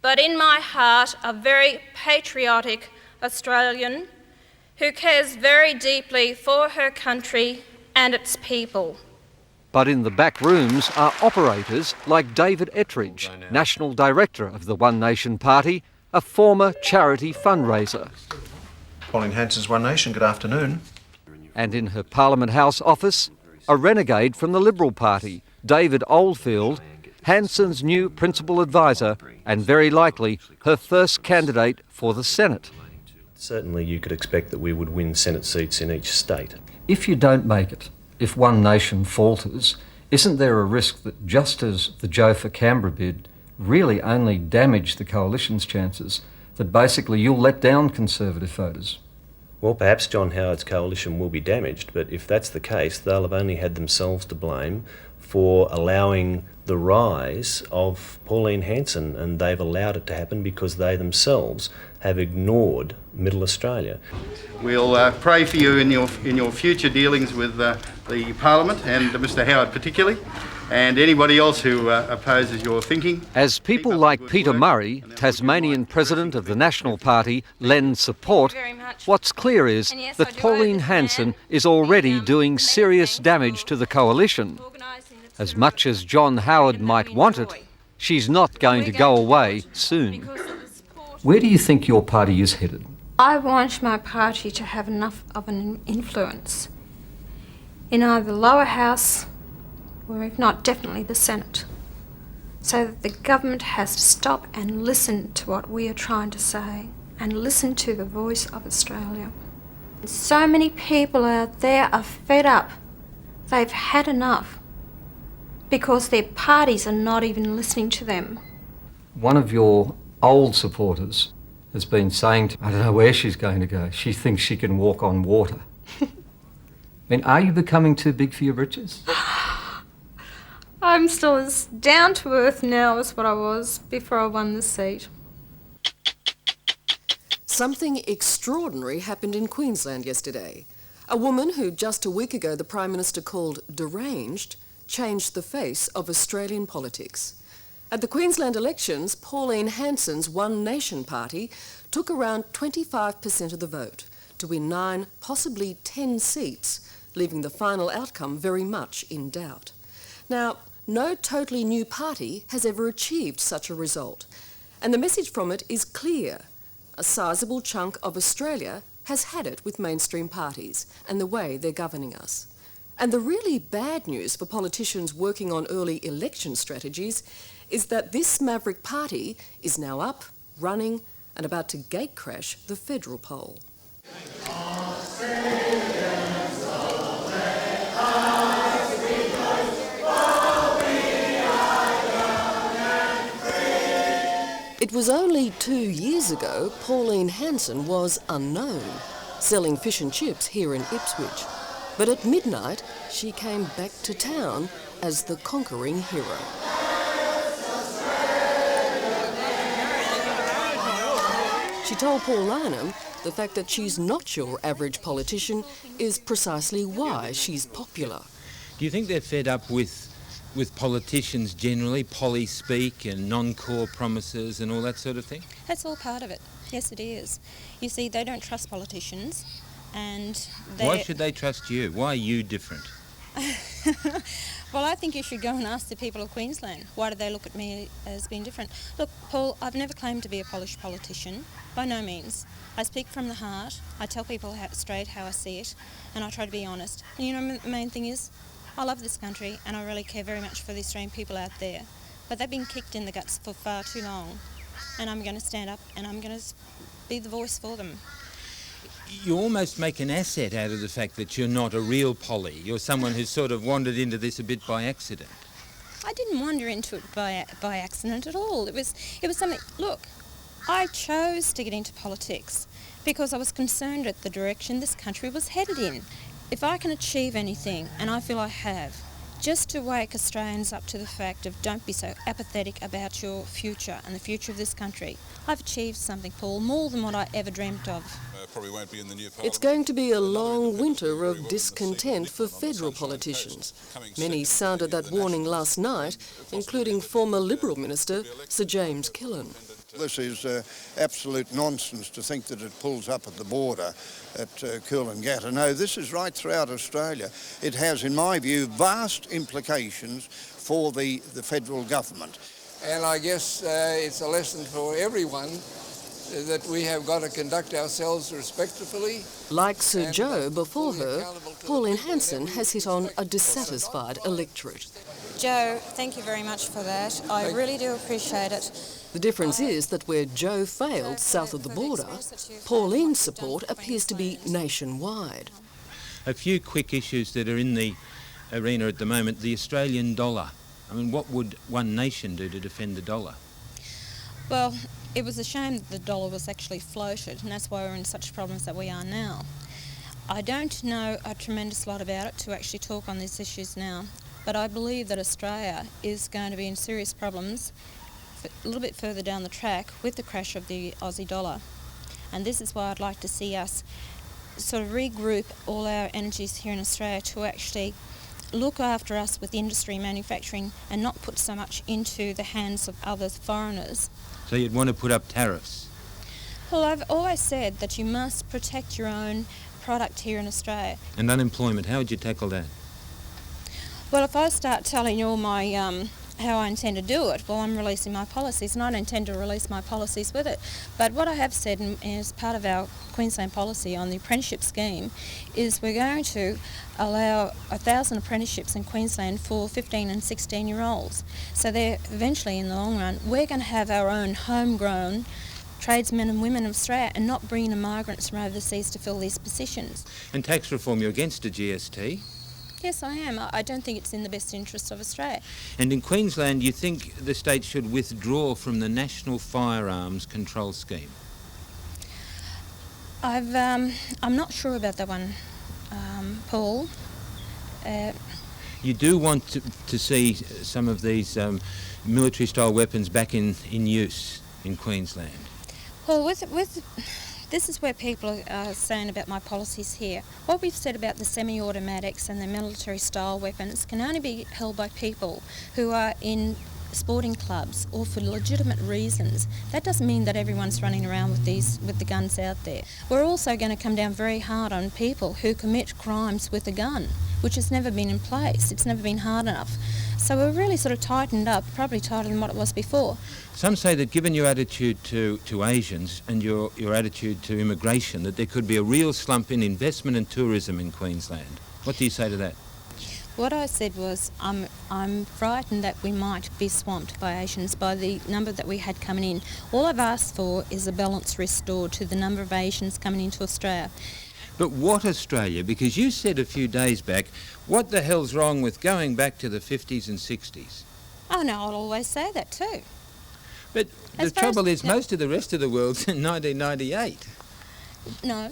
but in my heart a very patriotic Australian who cares very deeply for her country and its people. But in the back rooms are operators like David Ettridge, National Director of the One Nation Party, a former charity fundraiser. Pauline Hanson's One Nation, good afternoon. And in her Parliament House office, a renegade from the Liberal Party, David Oldfield, Hanson's new principal advisor and very likely her first candidate for the Senate. Certainly you could expect that we would win Senate seats in each state. If you don't make it, if One Nation falters, isn't there a risk that just as the Joe for Canberra bid really only damaged the coalition's chances, that basically you'll let down Conservative voters? Well, perhaps John Howard's coalition will be damaged, but if that's the case, they'll have only had themselves to blame for allowing the rise of Pauline Hanson, and they've allowed it to happen because they themselves have ignored Middle Australia. We'll pray for you in your future dealings with the Parliament and Mr Howard particularly, and anybody else who opposes your thinking. As people like Peter Murray, Tasmanian President of the National Party, lend support, what's clear is that Pauline Hanson is already doing serious damage to the coalition. As much as John Howard might want it, she's not going to go away soon. Where do you think your party is headed? I want my party to have enough of an influence in either the lower house or if not definitely the Senate, so that the government has to stop and listen to what we are trying to say and listen to the voice of Australia. So many people out there are fed up. They've had enough because their parties are not even listening to them. One of your old supporters has been saying, I don't know where she's going to go. She thinks she can walk on water. I mean, are you becoming too big for your britches? I'm still as down to earth now as what I was before I won the seat. Something extraordinary happened in Queensland yesterday. A woman who just a week ago the Prime Minister called deranged changed the face of Australian politics. At the Queensland elections, Pauline Hanson's One Nation Party took around 25% of the vote to win 9, possibly 10 seats, leaving the final outcome very much in doubt. Now, no totally new party has ever achieved such a result, and the message from it is clear. A sizable chunk of Australia has had it with mainstream parties and the way they're governing us. And the really bad news for politicians working on early election strategies is that this maverick party is now up, running, and about to gatecrash the federal poll. It was only 2 years ago Pauline Hanson was unknown, selling fish and chips here in Ipswich. But at midnight, she came back to town as the conquering hero. She told Paul Lynham the fact that she's not your average politician is precisely why she's popular. Do you think they're fed up with politicians generally, poly-speak and non-core promises and all that sort of thing? That's all part of it. Yes, it is. You see, they don't trust politicians, and Why should they trust you? Why are you different? Well, I think you should go and ask the people of Queensland. Why do they look at me as being different? Look, Paul, I've never claimed to be a polished politician. By no means. I speak from the heart. I tell people straight how I see it, and I try to be honest. And you know, the main thing is, I love this country, and I really care very much for the Australian people out there. But they've been kicked in the guts for far too long, and I'm going to stand up and I'm going to be the voice for them. You almost make an asset out of the fact that you're not a real Polly. You're someone who's sort of wandered into this a bit by accident. I didn't wander into it by accident at all. It was something. Look, I chose to get into politics because I was concerned at the direction this country was headed in. If I can achieve anything, and I feel I have, just to wake Australians up to the fact of don't be so apathetic about your future and the future of this country, I've achieved something, Paul, more than what I ever dreamt of. Probably won't be in the new It's going to be a long winter of discontent for federal politicians. Many sounded that warning last night, including former Liberal Minister Sir James Killen. This is absolute nonsense to think that it pulls up at the border at Coolangatta. No, this is right throughout Australia. It has, in my view, vast implications for the federal government. And I guess it's a lesson for everyone that we have got to conduct ourselves respectfully. Like Sir Joe before her, Pauline Hanson has hit on a dissatisfied electorate. Joe, thank you very much for that. I really do appreciate it. The difference is that where Joe failed south of the border, Pauline's support appears to be nationwide. A few quick issues that are in the arena at the moment. The Australian dollar. I mean, what would one nation do to defend the dollar? Well, it was a shame that the dollar was actually floated, and that's why we're in such problems that we are now. I don't know a tremendous lot about it to actually talk on these issues now, but I believe that Australia is going to be in serious problems a little bit further down the track with the crash of the Aussie dollar. And this is why I'd like to see us sort of regroup all our energies here in Australia to actually look after us with industry manufacturing and not put so much into the hands of other foreigners. So you'd want to put up tariffs? Well, I've always said that you must protect your own product here in Australia. And unemployment, how would you tackle that? Well, if I start telling you all my how I intend to do it, well, I'm releasing my policies, and I don't intend to release my policies with it. But what I have said, as part of our Queensland policy on the apprenticeship scheme, is we're going to allow 1,000 apprenticeships in Queensland for 15 and 16-year-olds. So they're eventually, in the long run, we're going to have our own homegrown tradesmen and women of Australia and not bring the migrants from overseas to fill these positions. And tax reform, you're against a GST? Yes, I am. I don't think it's in the best interest of Australia. And in Queensland, you think the state should withdraw from the National Firearms Control Scheme? I'm not sure about that one, Paul. You do want to see some of these military-style weapons back in use in Queensland? Well, this is where people are saying about my policies here. What we've said about the semi-automatics and the military-style weapons can only be held by people who are in sporting clubs or for legitimate reasons. That doesn't mean that everyone's running around with the guns out there. We're also going to come down very hard on people who commit crimes with a gun, which has never been in place. It's never been hard enough. So we're really sort of tightened up, probably tighter than what it was before. Some say that given your attitude to Asians and your attitude to immigration, that there could be a real slump in investment and tourism in Queensland. What do you say to that? What I said was I'm frightened that we might be swamped by Asians by the number that we had coming in. All I've asked for is a balance restored to the number of Asians coming into Australia. But what Australia? Because you said a few days back, what the hell's wrong with going back to the 50s and 60s? Oh no, I'll always say that too. But the trouble is most of the rest of the world's in 1998. No.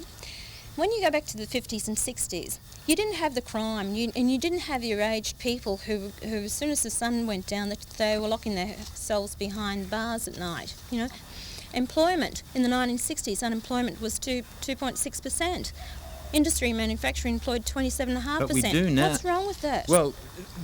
When you go back to the 50s and 60s, you didn't have the crime, and you didn't have your aged people who as soon as the sun went down, that they were locking themselves behind bars at night, you know. Employment in the 1960s, unemployment was 2.6%. Industry and manufacturing employed 27.5%. But we do now. What's wrong with that? Well,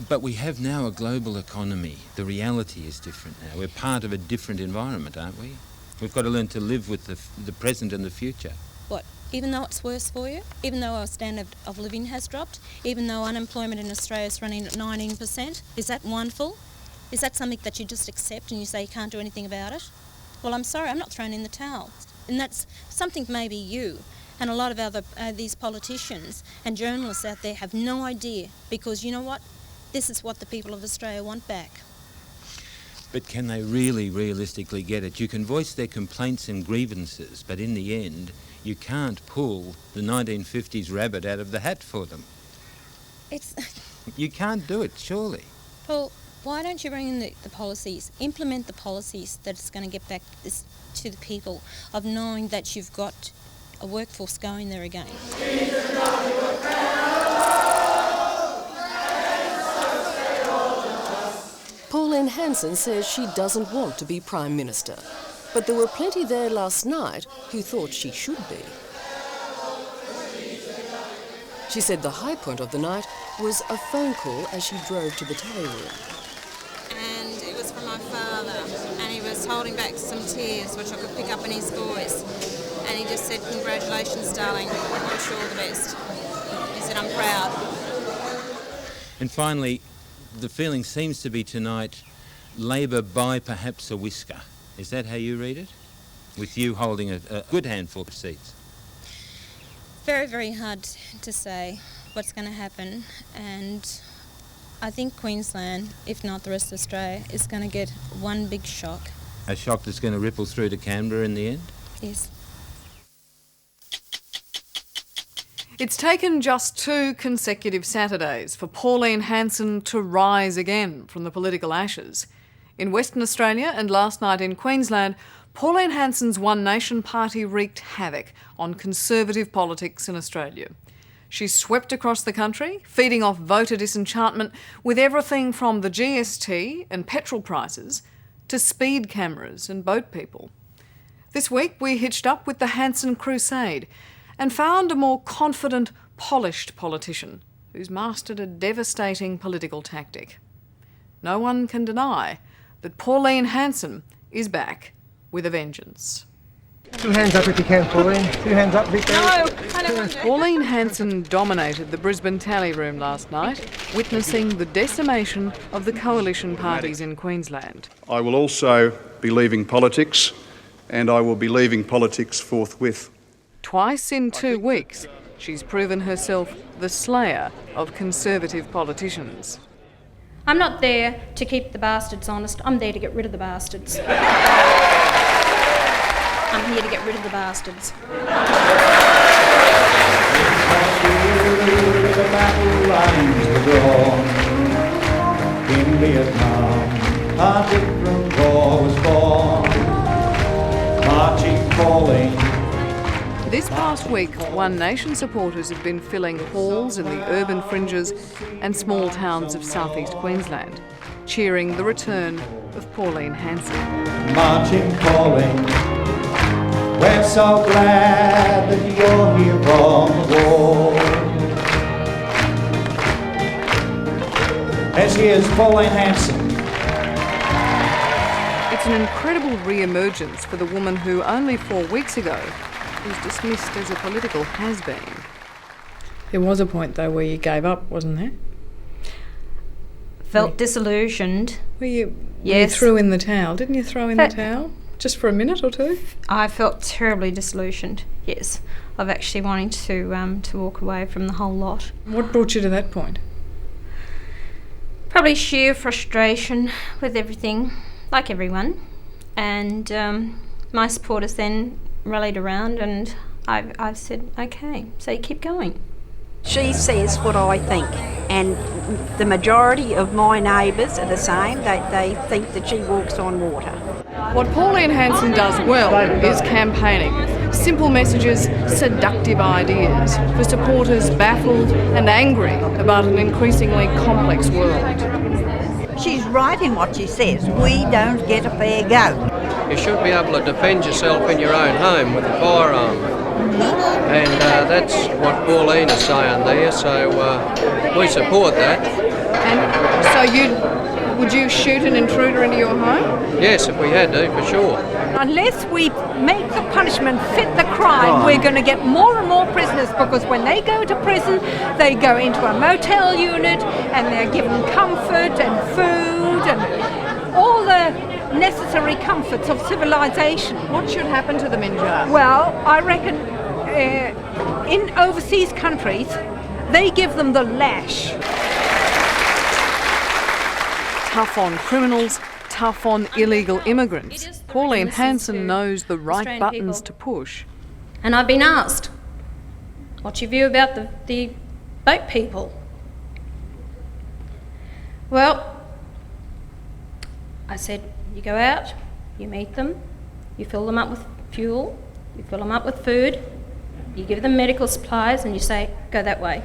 but we have now a global economy. The reality is different now. We're part of a different environment, aren't we? We've got to learn to live with the present and the future. What? Even though it's worse for you? Even though our standard of living has dropped? Even though unemployment in Australia is running at 19%? Is that wonderful? Is that something that you just accept and you say you can't do anything about it? Well, I'm sorry, I'm not throwing in the towel. And that's something maybe you and a lot of other these politicians and journalists out there have no idea, because you know what? This is what the people of Australia want back. But can they really realistically get it? You can voice their complaints and grievances, but in the end, you can't pull the 1950s rabbit out of the hat for them. You can't do it, surely. Paul, why don't you bring in the policies, implement the policies that's going to get back this to the people, of knowing that you've got a workforce going there again. Pauline Hanson says she doesn't want to be Prime Minister, but there were plenty there last night who thought she should be. She said the high point of the night was a phone call as she drove to the tally room. And it was from my father, and he was holding back some tears, which I could pick up in his voice. And he just said, "Congratulations, darling. I wish you all the best." He said, "I'm proud." And finally, the feeling seems to be tonight, Labor by perhaps a whisker. Is that how you read it? With you holding a good handful of seats. Very, very hard to say what's going to happen, and I think Queensland, if not the rest of Australia, is going to get one big shock. A shock that's going to ripple through to Canberra in the end? Yes. It's taken just 2 consecutive Saturdays for Pauline Hanson to rise again from the political ashes. In Western Australia and last night in Queensland, Pauline Hanson's One Nation party wreaked havoc on conservative politics in Australia. She swept across the country, feeding off voter disenchantment with everything from the GST and petrol prices to speed cameras and boat people. This week we hitched up with the Hanson Crusade and found a more confident, polished politician who's mastered a devastating political tactic. No one can deny that Pauline Hanson is back with a vengeance. 2 hands up if you can, Pauline. 2 hands up, Victor. No, I don't want to. Pauline Hanson dominated the Brisbane tally room last night, witnessing the decimation of the coalition parties in Queensland. I will also be leaving politics, and I will be leaving politics forthwith. Twice in 2 weeks, she's proven herself the slayer of conservative politicians. I'm not there to keep the bastards honest, I'm there to get rid of the bastards. I'm here to get rid of the bastards. In Vietnam, a different war was born, marching, calling. This past week, One Nation supporters have been filling halls in the urban fringes and small towns of southeast Queensland, cheering the return of Pauline Hanson. Marching, calling, we're so glad that you're here on the wall. As here's Pauline Hanson. It's an incredible re-emergence for the woman who only 4 weeks ago was dismissed as a political has-been. There was a point, though, where you gave up, wasn't there? Felt disillusioned. You Yes. threw in the towel. Didn't you throw in the towel? Just for a minute or two? I felt terribly disillusioned, yes, of actually wanting to walk away from the whole lot. What brought you to that point? Probably sheer frustration with everything, like everyone. And my supporters then rallied around, and I've said, okay, so you keep going. She says what I think, and the majority of my neighbours are the same. They think that she walks on water. What Pauline Hanson does well is campaigning. Simple messages, seductive ideas for supporters baffled and angry about an increasingly complex world. She's right in what she says. We don't get a fair go. You should be able to defend yourself in your own home with a firearm. And that's what Pauline is saying there, so we support that. And so would you shoot an intruder into your home? Yes, if we had to, for sure. Unless we make the punishment fit the crime, we're going to get more and more prisoners, because when they go to prison, they go into a motel unit and they're given comfort and food and all the necessary comforts of civilization. What should happen to them in jail? Well, I reckon in overseas countries, they give them the lash. Tough on criminals, tough on illegal immigrants. Pauline Hanson knows the right buttons to push. And I've been asked, what's your view about the boat people? Well, I said, you go out, you meet them, you fill them up with fuel, you fill them up with food, you give them medical supplies, and you say, go that way.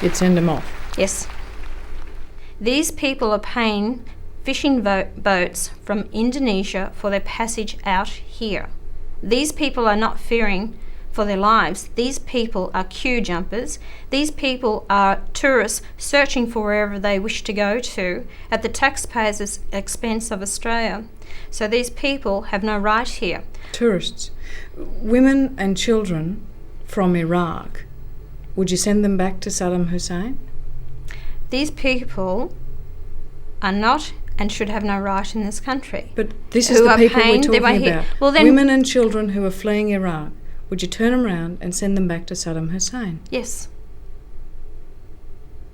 You'd send them off? Yes. These people are paying fishing boats from Indonesia for their passage out here. These people are not fearing for their lives. These people are queue jumpers. These people are tourists searching for wherever they wish to go to at the taxpayers' expense of Australia. So these people have no right here. Tourists, women and children from Iraq, would you send them back to Saddam Hussein? These people are not and should have no right in this country. But this is the people we're talking about. Well, then, women and children who are fleeing Iraq. Would you turn them around and send them back to Saddam Hussein? Yes.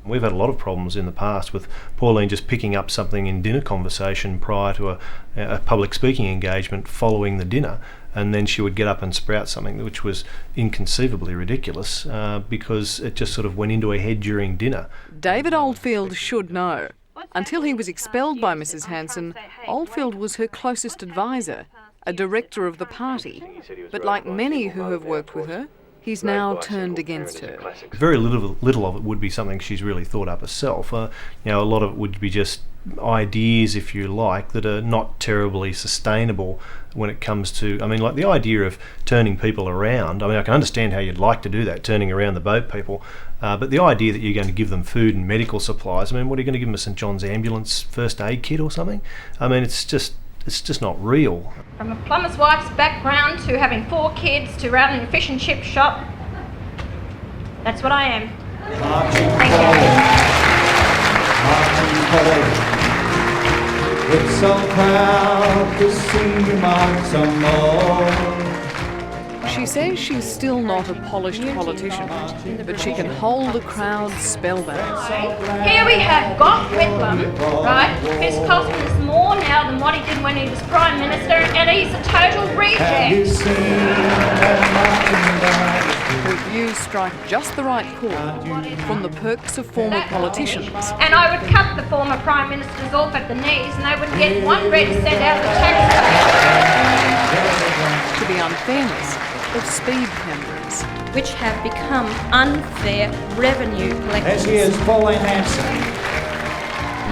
We've had a lot of problems in the past with Pauline just picking up something in dinner conversation prior to a public speaking engagement following the dinner, and then she would get up and sprout something which was inconceivably ridiculous because it just sort of went into her head during dinner. David Oldfield should know. Until he was expelled by Mrs. Hanson, Oldfield was her closest advisor, a director of the party. But like many who have worked with her, he's now turned against her. Very little of it would be something she's really thought up herself. A lot of it would be just ideas, if you like, that are not terribly sustainable when it comes to, like the idea of turning people around. I can understand how you'd like to do that, turning around the boat people, but the idea that you're going to give them food and medical supplies, what are you going to give them, a St John's ambulance first aid kit or something? It's just not real. From a plumber's wife's background to having 4 kids to running a fish and chip shop, that's what I am. It's so proud to see you march some more. She says she's still not a polished politician, but she can hold a crowd spellbound. Here we have Gough Whitlam, right, who's costing us more now than what he did when he was Prime Minister, and he's a total reject. Her views strike just the right chord from the perks of former politicians. And I would cut the former Prime Ministers off at the knees and they wouldn't get 1 red cent out of the taxpayer. To the unfairness of speed cameras, which have become unfair revenue collectors. As here's Pauline Hanson.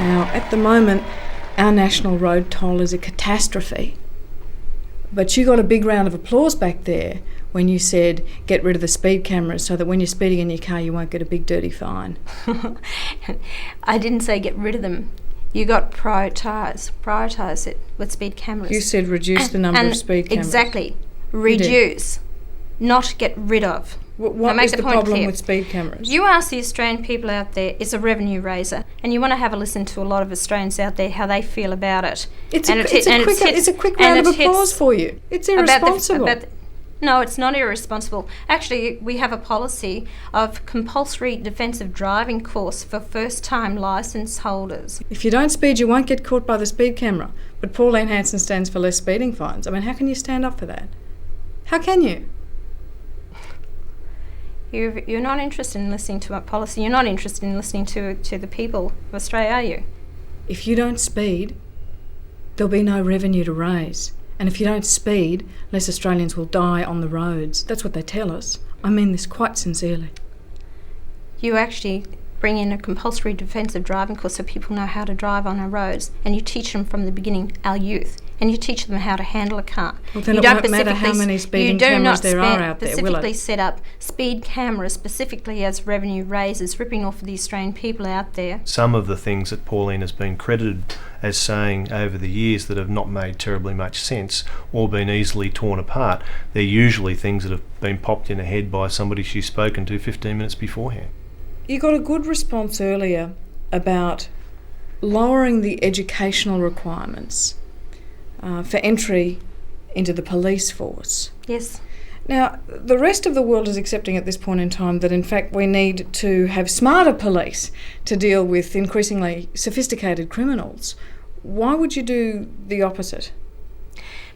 Now, at the moment, our national road toll is a catastrophe. But you got a big round of applause back there when you said get rid of the speed cameras so that when you're speeding in your car you won't get a big dirty fine. I didn't say get rid of them. You got prioritise it with speed cameras. You said reduce the number of speed cameras. Exactly. Reduce, not get rid of. What is the problem with speed cameras? You ask the Australian people out there, it's a revenue raiser, and you want to have a listen to a lot of Australians out there, how they feel about it. It's a quick round of applause for you. It's irresponsible. No, it's not irresponsible. Actually, we have a policy of compulsory defensive driving course for first-time licence holders. If you don't speed, you won't get caught by the speed camera. But Pauline Hanson stands for less speeding fines. I mean, how can you stand up for that? How can you? You're not interested in listening to our policy. You're not interested in listening to the people of Australia, are you? If you don't speed, there'll be no revenue to raise. And if you don't speed, less Australians will die on the roads. That's what they tell us. I mean this quite sincerely. You actually bring in a compulsory defensive driving course so people know how to drive on our roads, and you teach them from the beginning, our youth, and you teach them how to handle a car. Well, then it won't matter how many speeding cameras there are out there, will it? You do not specifically set up speed cameras specifically as revenue raisers, ripping off the Australian people out there. Some of the things that Pauline has been credited as saying over the years that have not made terribly much sense or been easily torn apart, they're usually things that have been popped in her head by somebody she's spoken to 15 minutes beforehand. You got a good response earlier about lowering the educational requirements for entry into the police force. Yes. Now, the rest of the world is accepting at this point in time that in fact we need to have smarter police to deal with increasingly sophisticated criminals. Why would you do the opposite?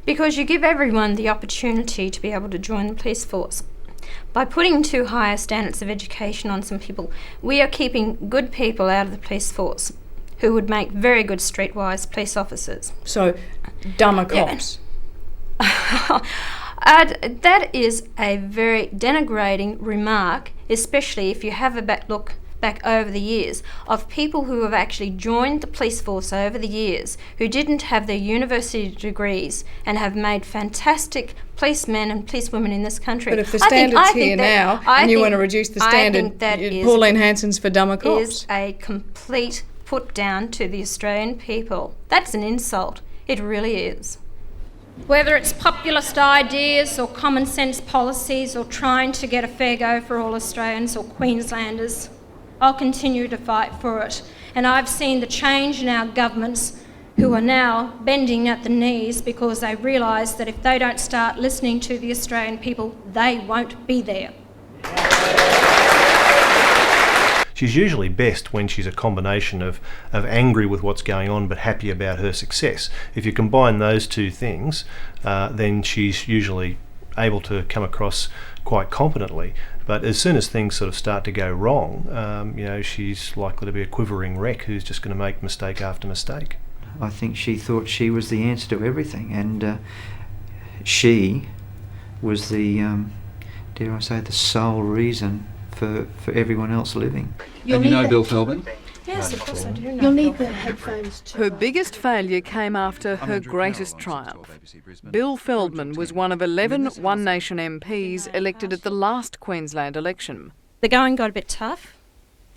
Because you give everyone the opportunity to be able to join the police force. By putting too high standards of education on some people, we are keeping good people out of the police force who would make very good streetwise police officers. So, dumber cops. Yeah. That is a very denigrating remark, especially if you have a look back over the years of people who have actually joined the police force over the years who didn't have their university degrees and have made fantastic policemen and policewomen in this country. But if the standard's here now and you want to reduce the standard, Pauline Hanson's for dumber cops. Is a complete put down to the Australian people. That's an insult. It really is. Whether it's populist ideas or common sense policies or trying to get a fair go for all Australians or Queenslanders, I'll continue to fight for it. And I've seen the change in our governments who are now bending at the knees because they realise that if they don't start listening to the Australian people, they won't be there. She's usually best when she's a combination of angry with what's going on but happy about her success. If you combine those two things, then she's usually able to come across quite competently. But as soon as things sort of start to go wrong, she's likely to be a quivering wreck who's just going to make mistake after mistake. I think she thought she was the answer to everything, and she was the, dare I say, the sole reason for everyone else living. And you know Bill Feldman? Yes, of course I do know. You'll need the headphones too. Her biggest failure came after her greatest triumph. Bill Feldman was one of 11 One Nation MPs elected at the last Queensland election. The going got a bit tough,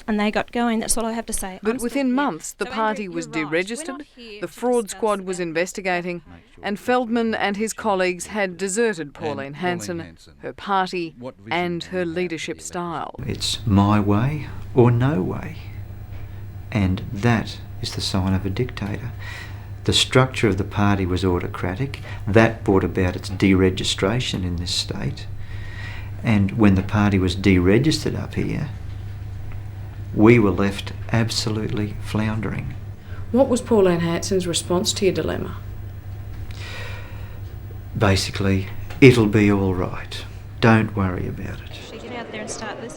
and they got going, that's all I have to say. But within months, the party was deregistered, the fraud squad was investigating, and Feldman and his colleagues had deserted Pauline Hanson, her party, and her leadership style. It's my way or no way. And that is the sign of a dictator. The structure of the party was autocratic. That brought about its deregistration in this state. And when the party was deregistered up here, we were left absolutely floundering. What was Pauline Hanson's response to your dilemma? Basically, it'll be all right. Don't worry about it.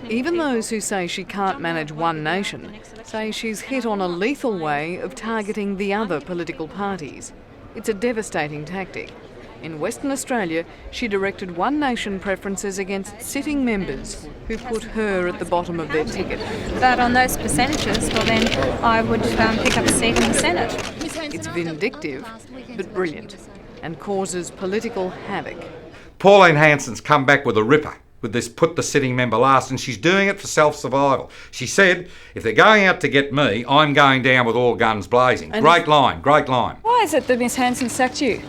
Even those who say she can't manage One Nation say she's hit on a lethal way of targeting the other political parties. It's a devastating tactic. In Western Australia, she directed One Nation preferences against sitting members who put her at the bottom of their ticket. But on those percentages, well then I would pick up a seat in the Senate. It's vindictive, but brilliant, and causes political havoc. Pauline Hanson's come back with a ripper with this put the sitting member last, and she's doing it for self-survival. She said, if they're going out to get me, I'm going down with all guns blazing. And great line, great line. Why is it that Miss Hanson sacked you?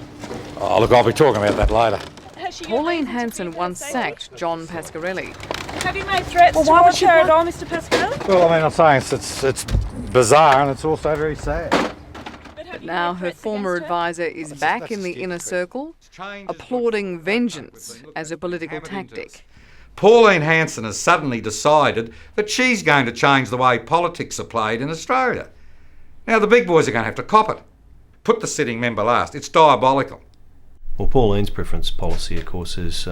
Oh, look, I'll be talking about that later. Pauline Hanson once sacked John Pasquarelli. Have you made threats towards her at all, Mr. Pasquarelli? Well, I mean, I'm saying it's bizarre and it's also very sad. But now her former advisor is back in the inner circle, applauding vengeance as a political tactic. Pauline Hanson has suddenly decided that she's going to change the way politics are played in Australia. Now the big boys are going to have to cop it. Put the sitting member last. It's diabolical. Well, Pauline's preference policy, of course, is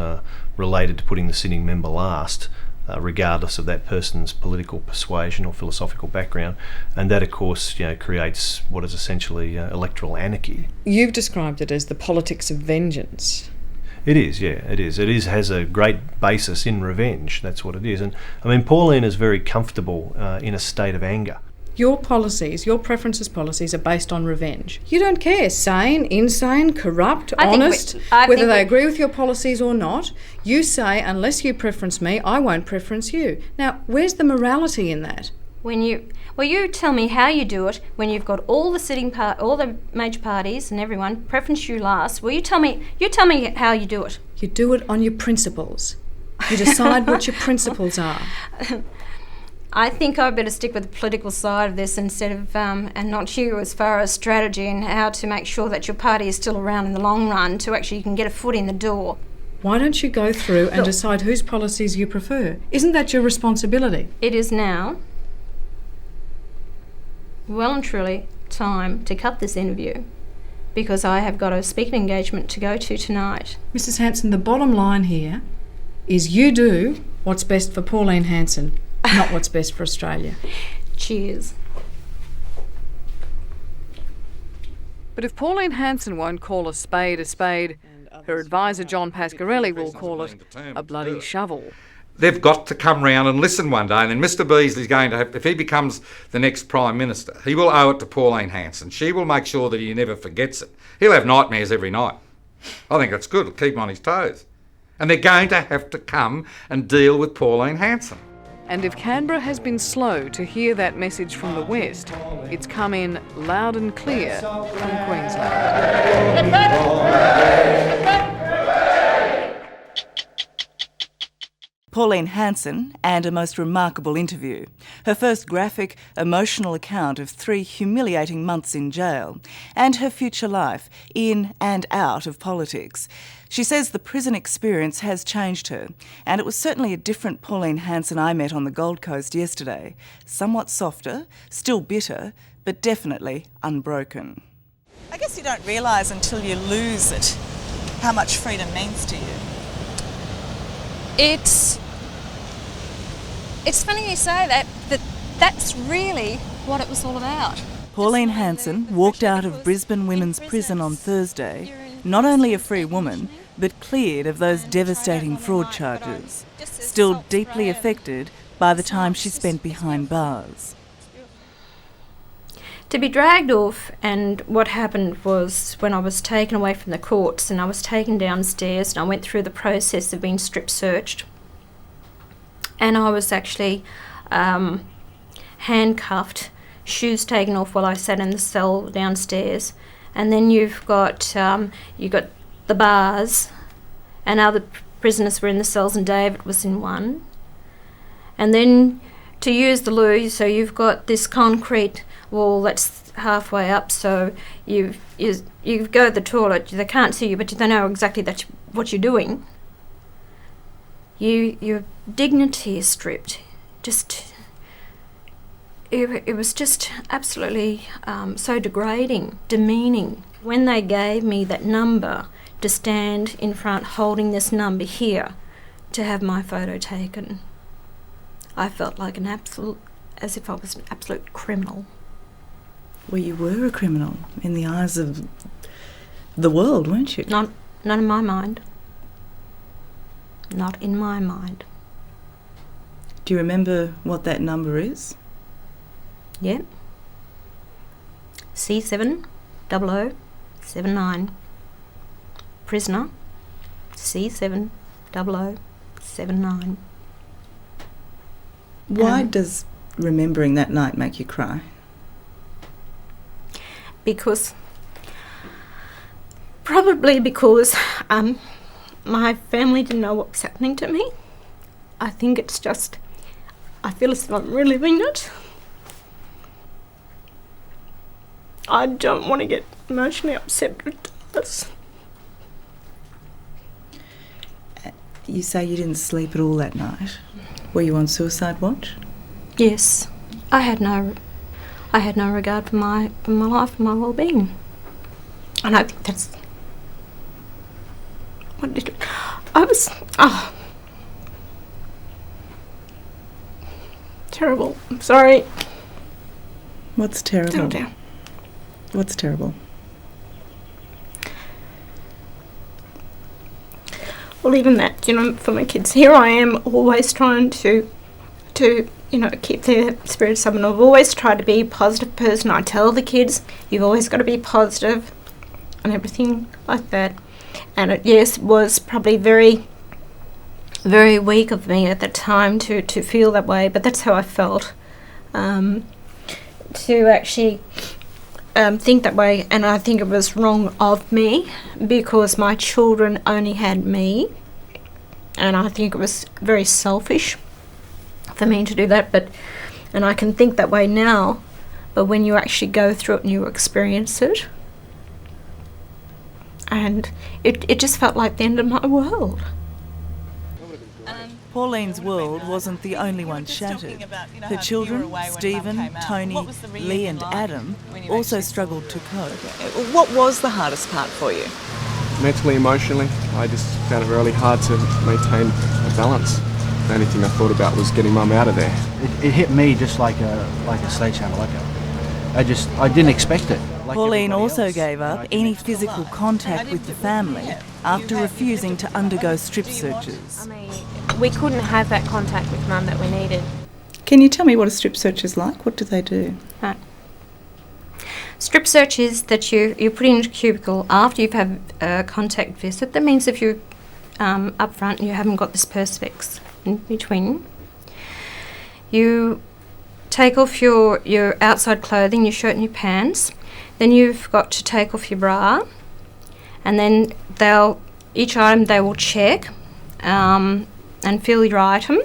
related to putting the sitting member last, regardless of that person's political persuasion or philosophical background, and that, of course, creates what is essentially electoral anarchy. You've described it as the politics of vengeance. It is, yeah, it is. It has a great basis in revenge. That's what it is. And I mean, Pauline is very comfortable in a state of anger. Your policies, your preferences policies are based on revenge. You don't care, sane, insane, corrupt, honest, whether they agree with your policies or not. You say, unless you preference me, I won't preference you. Now, where's the morality in that? You tell me how you do it when you've got all the major parties and everyone preference you last. Well, you tell me how you do it. You do it on your principles. You decide what your principles are. I think I better stick with the political side of this instead of, and not you, as far as strategy and how to make sure that your party is still around in the long run to actually you can get a foot in the door. Why don't you go through and decide whose policies you prefer? Isn't that your responsibility? It is now, well and truly, time to cut this interview because I have got a speaking engagement to go to tonight. Mrs. Hanson, the bottom line here is you do what's best for Pauline Hanson. Not what's best for Australia. Cheers. But if Pauline Hanson won't call a spade, her advisor John Pasquarelli will call it a bloody shovel. They've got to come round and listen one day, and then Mr Beazley's going to have, if he becomes the next Prime Minister, he will owe it to Pauline Hanson. She will make sure that he never forgets it. He'll have nightmares every night. I think that's good. It'll keep him on his toes. And they're going to have to come and deal with Pauline Hanson. And if Canberra has been slow to hear that message from the West, it's come in loud and clear from Queensland. Pauline Hanson, and a most remarkable interview. Her first graphic, emotional account of 3 humiliating months in jail, and her future life in and out of politics. She says the prison experience has changed her, and it was certainly a different Pauline Hanson I met on the Gold Coast yesterday. Somewhat softer, still bitter, but definitely unbroken. I guess you don't realise until you lose it how much freedom means to you. It's funny you say that, but that's really what it was all about. Pauline Hanson walked out of Brisbane Women's Prison on Thursday, not only a free woman, but cleared of those devastating fraud charges, still deeply affected by the time she spent behind bars. To be dragged off, and what happened was when I was taken away from the courts and I was taken downstairs and I went through the process of being strip searched, and I was actually handcuffed, shoes taken off while I sat in the cell downstairs, and then you've got the bars, and other prisoners were in the cells, and David was in one, and then to use the loo, so you've got this concrete wall that's halfway up, so you go to the toilet, they can't see you, but they know exactly what you're doing. Your dignity is stripped. It was just absolutely so degrading, demeaning. When they gave me that number to stand in front holding this number here to have my photo taken, I felt like as if I was an absolute criminal. Well, you were a criminal in the eyes of the world, weren't you? Not in my mind. Not in my mind. Do you remember what that number is? Yeah. C70079. Prisoner. C70079. Why does remembering that night make you cry? Probably because my family didn't know what was happening to me. I think it's just, I feel as if I'm reliving it. I don't want to get emotionally upset, but it does. You say you didn't sleep at all that night. Were you on suicide watch? Yes. I had no regard for my life and my well-being. And I think that's what did I was terrible. I'm sorry. What's terrible? Settle down. What's terrible? Well, even that, for my kids, here I am always trying to keep their spirits up, and I've always tried to be a positive person. I tell the kids, you've always got to be positive and everything like that. And it was probably very, very weak of me at that time to feel that way, but that's how I felt. To actually think that way, and I think it was wrong of me because my children only had me, and I think it was very selfish for me to do that, and I can think that way now, but when you actually go through it and you experience it, and it just felt like the end of my world. Pauline's world wasn't the only one shattered. Her children, Stephen, Tony, Lee and Adam, also struggled to cope. What was the hardest part for you? Mentally, emotionally, I just found it really hard to maintain a balance. The only thing I thought about was getting Mum out of there. It hit me just like a sledgehammer. I didn't expect it. Pauline also gave up any physical contact with the family after refusing to undergo strip searches. We couldn't have that contact with Mum that we needed. Can you tell me what a strip search is like? What do they do? Right. Strip search is that you put in a cubicle after you've had a contact visit. That means if you're up front and you haven't got this perspex in between, you take off your outside clothing, your shirt and your pants. Then you've got to take off your bra, and then each item they will check and feel your item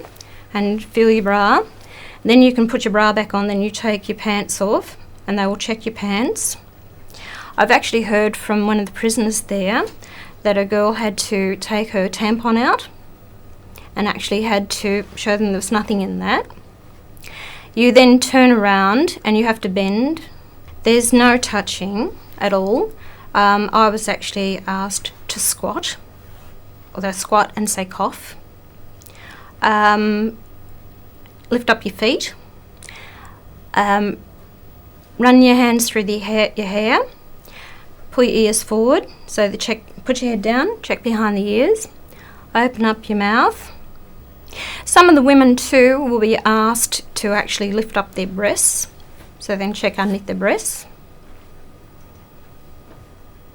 and feel your bra. Then you can put your bra back on, then you take your pants off and they will check your pants. I've actually heard from one of the prisoners there that a girl had to take her tampon out and actually had to show them there was nothing in that. You then turn around and you have to bend. There's no touching at all. I was actually asked to squat, although squat and say cough. Lift up your feet. Run your hands through your hair. Pull your ears forward. So put your head down, check behind the ears. Open up your mouth. Some of the women too will be asked to actually lift up their breasts. So then check underneath the breasts.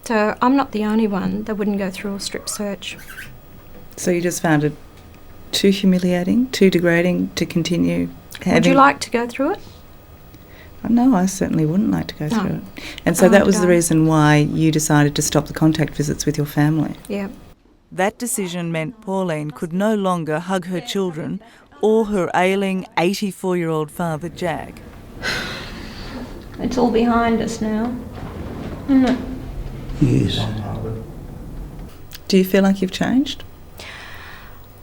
So I'm not the only one that wouldn't go through a strip search. So you just found it too humiliating, too degrading to continue having... Would you like to go through it? No, I certainly wouldn't like to go through it. And so that was the reason why you decided to stop the contact visits with your family. Yeah. That decision meant Pauline could no longer hug her children or her ailing 84-year-old father, Jack. It's all behind us now, isn't it? Yes. Do you feel like you've changed?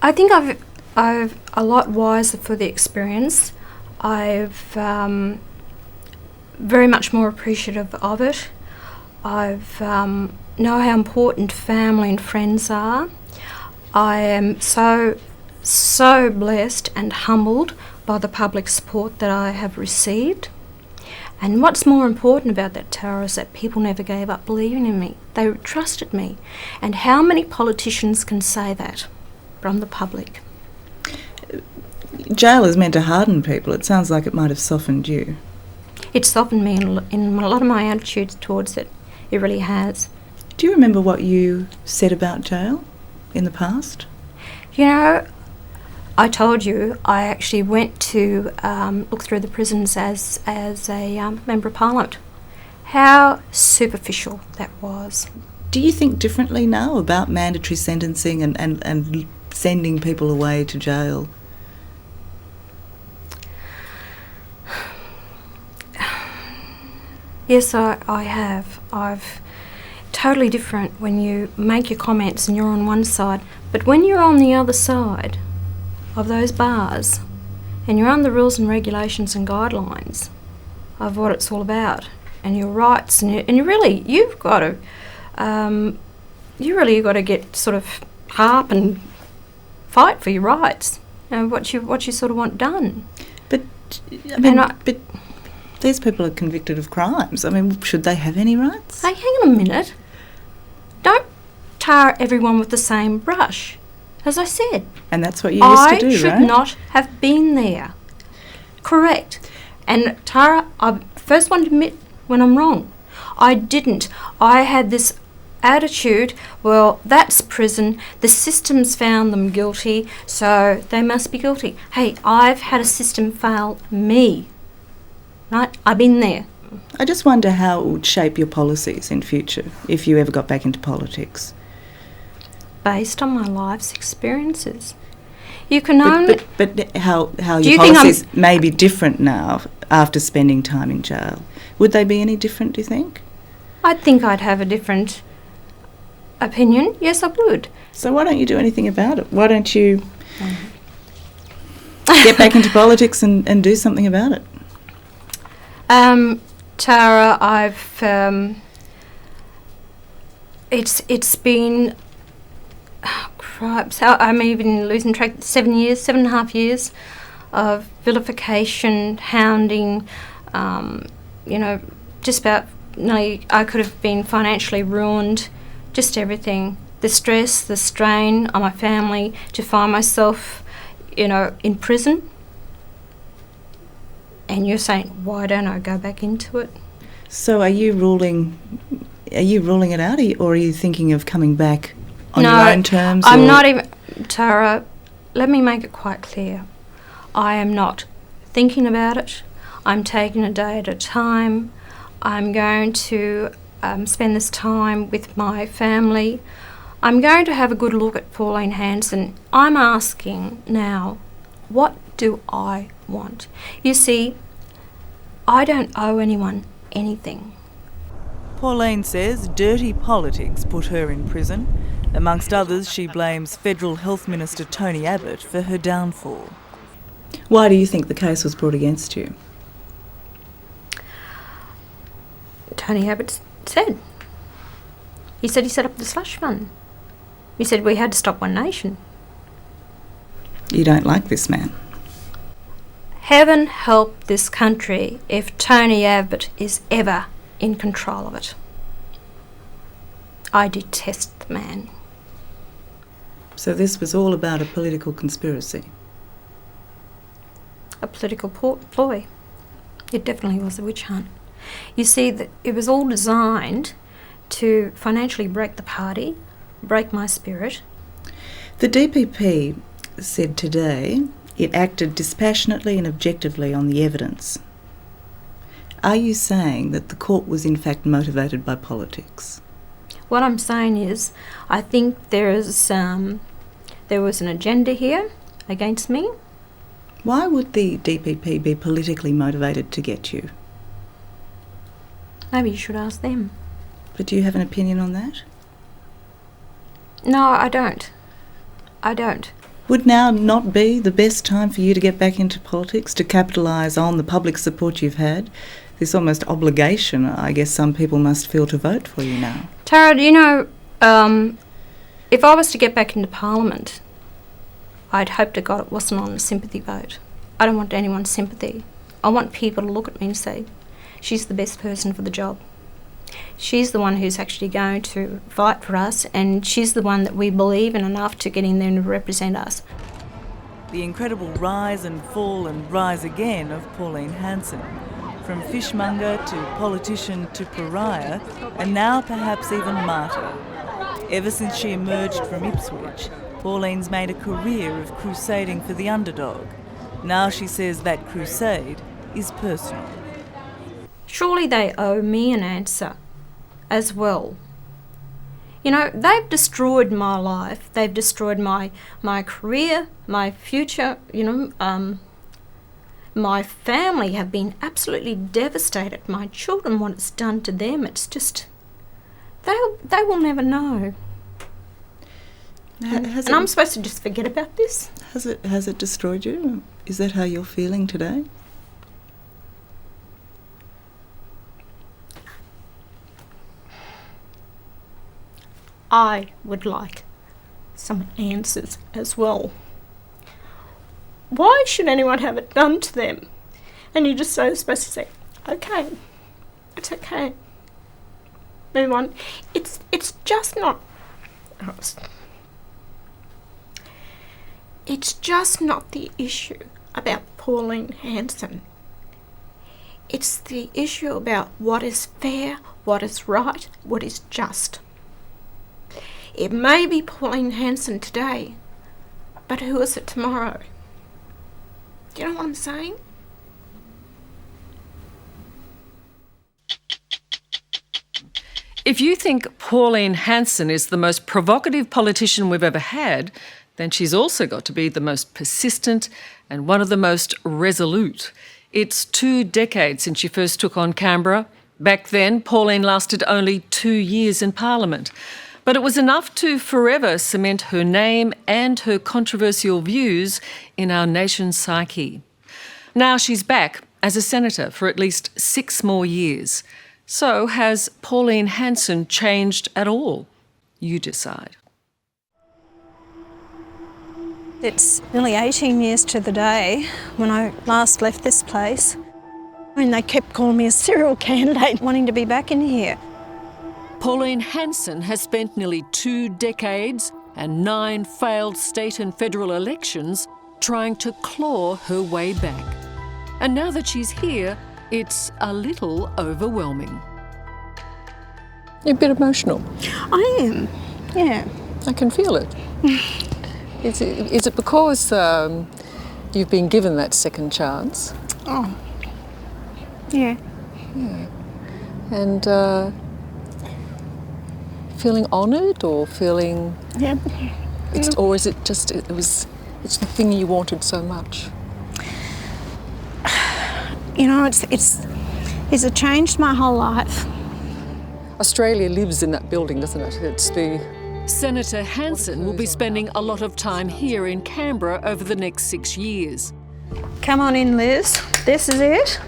I think I've a lot wiser for the experience. I've very much more appreciative of it. I've know how important family and friends are. I am so blessed and humbled by the public support that I have received. And what's more important about that, Tara, is that people never gave up believing in me. They trusted me. And how many politicians can say that from the public? Jail is meant to harden people. It sounds like it might have softened you. It softened me in a lot of my attitudes towards it. It really has. Do you remember what you said about jail in the past? You know, I told you I actually went to look through the prisons as a Member of Parliament. How superficial that was. Do you think differently now about mandatory sentencing and sending people away to jail? Yes, I have. I've totally different when you make your comments and you're on one side, but when you're on the other side of those bars and you're on the rules and regulations and guidelines of what it's all about and your rights, and you really, you've got to, you really got to get sort of harp and fight for your rights, you know, what you sort of want done. But I mean, but these people are convicted of crimes. I mean, should they have any rights? Hey, hang on a minute. Don't tar everyone with the same brush, as I said. And that's what you used to do, right? I should not have been there. Correct. And Tara, I'm the first one to admit when I'm wrong. I didn't. I had this attitude, well, that's prison. The system's found them guilty, so they must be guilty. Hey, I've had a system fail me. Right? I've been there. I just wonder how it would shape your policies in future if you ever got back into politics. Based on my life's experiences. You can only... But how your policies may be different now after spending time in jail. Would they be any different, do you think? I think I'd have a different opinion. Yes, I would. So why don't you do anything about it? Why don't you get back into politics and do something about it? Tara, I've it's been cripes. I'm even losing track. 7.5 years of vilification, hounding. You know, just about. I could have been financially ruined. Just everything. The stress, the strain on my family to find myself, you know, in prison. And you're saying, why don't I go back into it? So are you ruling it out, or are you thinking of coming back on your own terms? I'm not even... Tara, let me make it quite clear. I am not thinking about it. I'm taking a day at a time. I'm going to spend this time with my family. I'm going to have a good look at Pauline Hanson. I'm asking now, what do I want? You see, I don't owe anyone anything. Pauline says dirty politics put her in prison. Amongst others, she blames Federal Health Minister Tony Abbott for her downfall. Why do you think the case was brought against you? Tony Abbott said. He said he set up the slush fund. He said we had to stop One Nation. You don't like this man? Heaven help this country if Tony Abbott is ever in control of it. I detest the man. So this was all about a political conspiracy? A political ploy. It definitely was a witch hunt. You see, it was all designed to financially break the party, break my spirit. The DPP said today it acted dispassionately and objectively on the evidence. Are you saying that the court was in fact motivated by politics? What I'm saying is, I think there was an agenda here against me. Why would the DPP be politically motivated to get you? Maybe you should ask them. But do you have an opinion on that? No, I don't. I don't. Would now not be the best time for you to get back into politics, to capitalise on the public support you've had? This almost obligation, I guess some people must feel to vote for you now. Tara, do you know, if I was to get back into Parliament, I'd hope to God it wasn't on a sympathy vote. I don't want anyone's sympathy. I want people to look at me and say, she's the best person for the job. She's the one who's actually going to fight for us, and she's the one that we believe in enough to get in there and represent us. The incredible rise and fall and rise again of Pauline Hanson. From fishmonger to politician to pariah, and now perhaps even martyr. Ever since she emerged from Ipswich, Pauline's made a career of crusading for the underdog. Now she says that crusade is personal. Surely they owe me an answer as well. You know, they've destroyed my life. They've destroyed my career, my future, you know. My family have been absolutely devastated. My children, what it's done to them, it's just... They will never know. And I'm supposed to just forget about this? Has it destroyed you? Is that how you're feeling today? I would like some answers as well. Why should anyone have it done to them? And you're just supposed to say, okay, it's okay. Move on. It's just not... It's just not the issue about Pauline Hanson. It's the issue about what is fair, what is right, what is just. It may be Pauline Hanson today, but who is it tomorrow? Do you know what I'm saying? If you think Pauline Hanson is the most provocative politician we've ever had, then she's also got to be the most persistent and one of the most resolute. It's 2 decades since she first took on Canberra. Back then, Pauline lasted only 2 years in Parliament. But it was enough to forever cement her name and her controversial views in our nation's psyche. Now she's back as a senator for at least 6 more years. So has Pauline Hanson changed at all? You decide. It's nearly 18 years to the day when I last left this place. And they kept calling me a serial candidate, wanting to be back in here. Pauline Hanson has spent nearly 2 decades and 9 failed state and federal elections trying to claw her way back. And now that she's here, it's a little overwhelming. You're a bit emotional. I am, yeah. I can feel it. Is it because you've been given that second chance? Oh, yeah. Yeah. And feeling honoured or feeling... Yeah. Or is it just, it's the thing you wanted so much? You know, it's changed my whole life. Australia lives in that building, doesn't it? It's the... Senator Hanson will be spending a lot of time here in Canberra over the next 6 years. Come on in, Liz. This is it.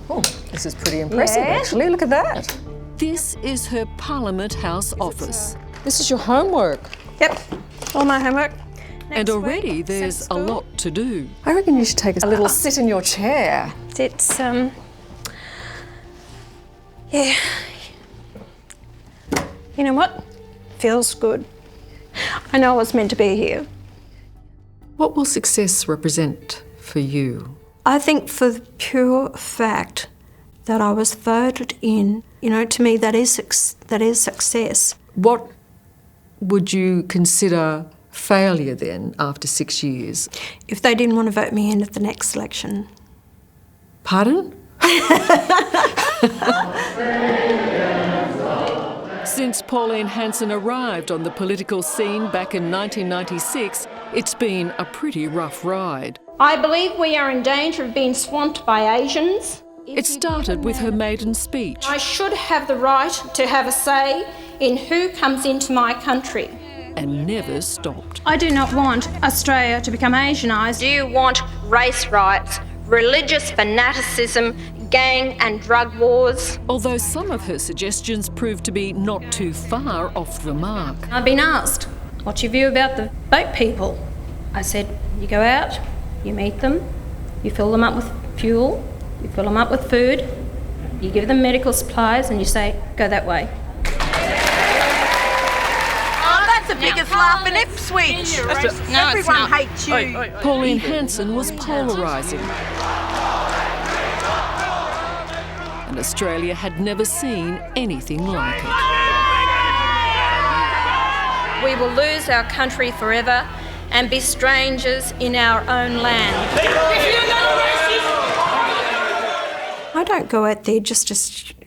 Oh, this is pretty impressive, actually. Look at that. This is her Parliament House office. This is your homework. Yep, all my homework. And already there's a lot to do. I reckon you should take a little sit in your chair. It's, yeah. You know what? Feels good. I know I was meant to be here. What will success represent for you? I think for the pure fact that I was voted in, you know, to me that is success. What would you consider failure then after 6 years? If they didn't want to vote me in at the next election. Pardon? Since Pauline Hanson arrived on the political scene back in 1996, it's been a pretty rough ride. I believe we are in danger of being swamped by Asians. It started with her maiden speech. I should have the right to have a say in who comes into my country. And never stopped. I do not want Australia to become Asianised. Do you want race riots, religious fanaticism, gang and drug wars? Although some of her suggestions proved to be not too far off the mark. I've been asked, what's your view about the boat people? I said, you go out, you meet them, you fill them up with fuel, you fill them up with food, you give them medical supplies and you say, go that way. Oh, that's the biggest laugh in Ipswich. No, Everyone hates you. Pauline Hanson was polarising. And Australia had never seen anything like it. We will lose our country forever and be strangers in our own land. I don't go out there just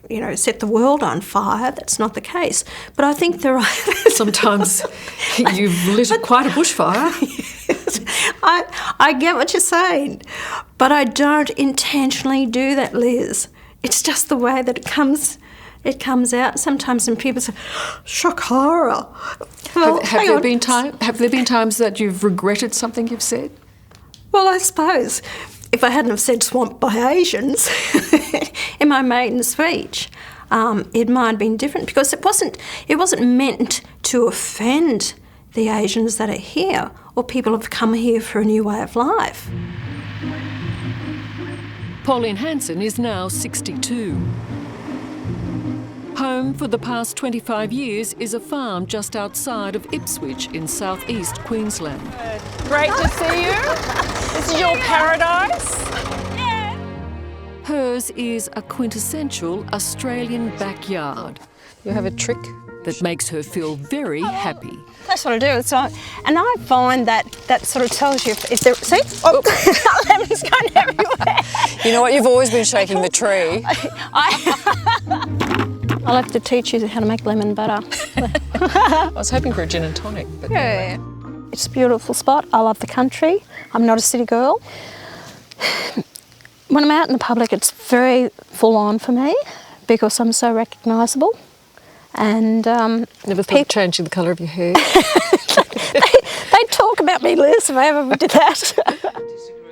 you know, set the world on fire. That's not the case. But I think there are... Sometimes you've lit quite a bushfire. I get what you're saying, but I don't intentionally do that, Liz. It's just the way that it comes out sometimes, and people say, shock horror. Well, have there been times that you've regretted something you've said? Well, I suppose if I hadn't have said swamped by Asians in my maiden speech, it might have been different, because it wasn't meant to offend the Asians that are here, or people who have come here for a new way of life. Pauline Hanson is now 62. Home for the past 25 years is a farm just outside of Ipswich in southeast Queensland. Great to see you. This is your paradise. Hers is a quintessential Australian backyard. You have a trick that makes her feel very happy. That's what I do. And I find that sort of tells you if there. See, lemons going everywhere. You know what? You've always been shaking the tree. I'll have to teach you how to make lemon butter. I was hoping for a gin and tonic, but yeah. It's a beautiful spot. I love the country. I'm not a city girl. When I'm out in the public, it's very full on for me because I'm so recognisable. And never thought of changing the colour of your hair. they talk about me, Liz, if I ever did that.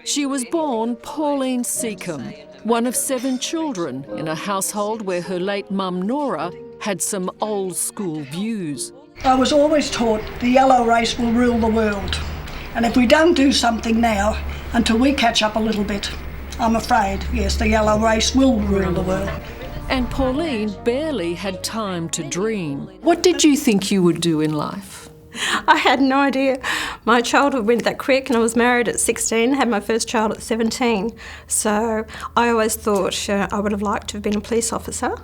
She was born Pauline Seacombe, one of 7 children in a household where her late mum Nora had some old school views. I was always taught the yellow race will rule the world, and if we don't do something now until we catch up a little bit, I'm afraid, yes, the yellow race will rule the world. And Pauline barely had time to dream. What did you think you would do in life? I had no idea. My childhood went that quick, and I was married at 16, had my first child at 17. So I always thought I would have liked to have been a police officer,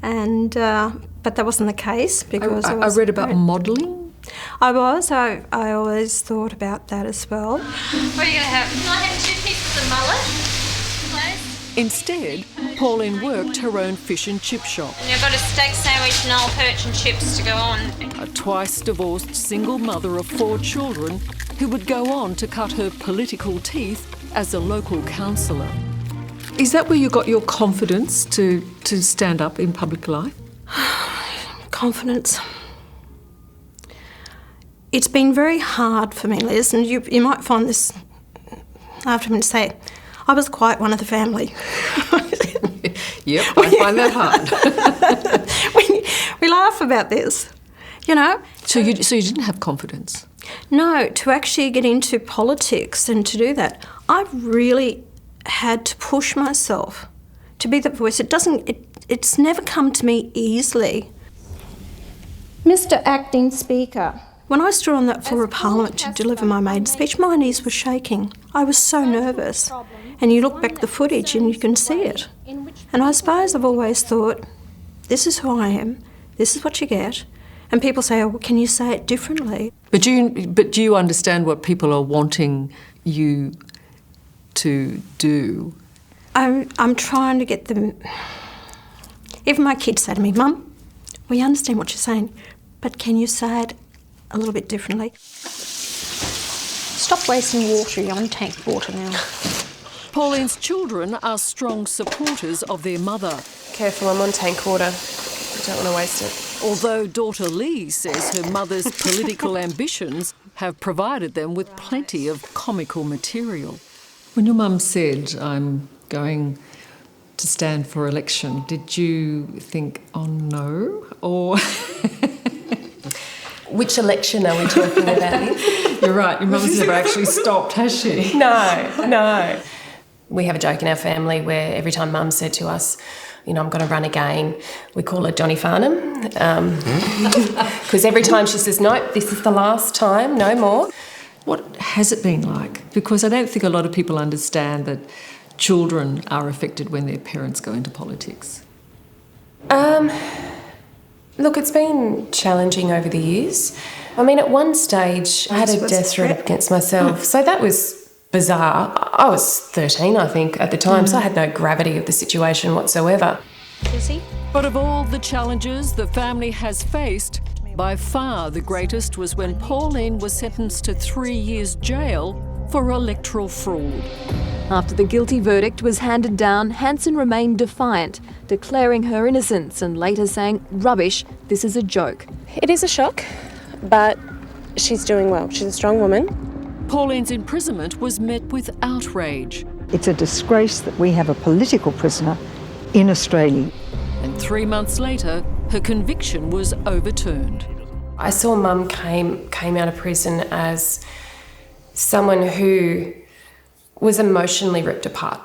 and but that wasn't the case because I read about modelling. I always thought about that as well. What are you going to have? Can I have 2 pieces of mullet? Instead, Pauline worked her own fish and chip shop. And you've got a steak sandwich, Noel perch and chips to go on. A twice-divorced single mother of 4 children who would go on to cut her political teeth as a local councillor. Is that where you got your confidence to stand up in public life? Confidence. It's been very hard for me, Liz, and you might find this after me to say, I was quite one of the family. Yep, I find that hard. we laugh about this, you know. So you didn't have confidence? No, to actually get into politics and to do that, I really had to push myself to be the voice. It's never come to me easily. Mr. Acting Speaker. When I stood on that floor of Parliament to deliver my maiden speech, my knees were shaking. I was so nervous. And you look back at the footage and you can see it. And I suppose I've always thought, this is who I am, this is what you get. And people say, oh, well, can you say it differently? But do you understand what people are wanting you to do? I'm trying to get them... Even my kids say to me, Mum, we understand what you're saying, but can you say it a little bit differently? Stop wasting water, you're on tank water now. Pauline's children are strong supporters of their mother. Careful, I'm on tank water. I don't want to waste it. Although daughter Lee says her mother's political ambitions have provided them with plenty of comical material. When your mum said, I'm going to stand for election, did you think, oh no, or... Which election are we talking about? You're right, your mum's never actually stopped, has she? No. We have a joke in our family where every time Mum said to us, you know, I'm going to run again, we call it Johnny Farnham. Because every time she says, no, this is the last time, no more. What has it been like? Because I don't think a lot of people understand that children are affected when their parents go into politics. Look, it's been challenging over the years. I mean, at one stage, I had a death threat against myself, so that was bizarre. I was 13, I think, at the time, so I had no gravity of the situation whatsoever. But of all the challenges the family has faced, By far the greatest was when Pauline was sentenced to 3 years jail for electoral fraud. After the guilty verdict was handed down, Hanson remained defiant, declaring her innocence and later saying, "Rubbish, this is a joke." It is a shock, but she's doing well. She's a strong woman. Pauline's imprisonment was met with outrage. It's a disgrace that we have a political prisoner in Australia. And 3 months later, her conviction was overturned. I saw Mum came out of prison as someone who was emotionally ripped apart.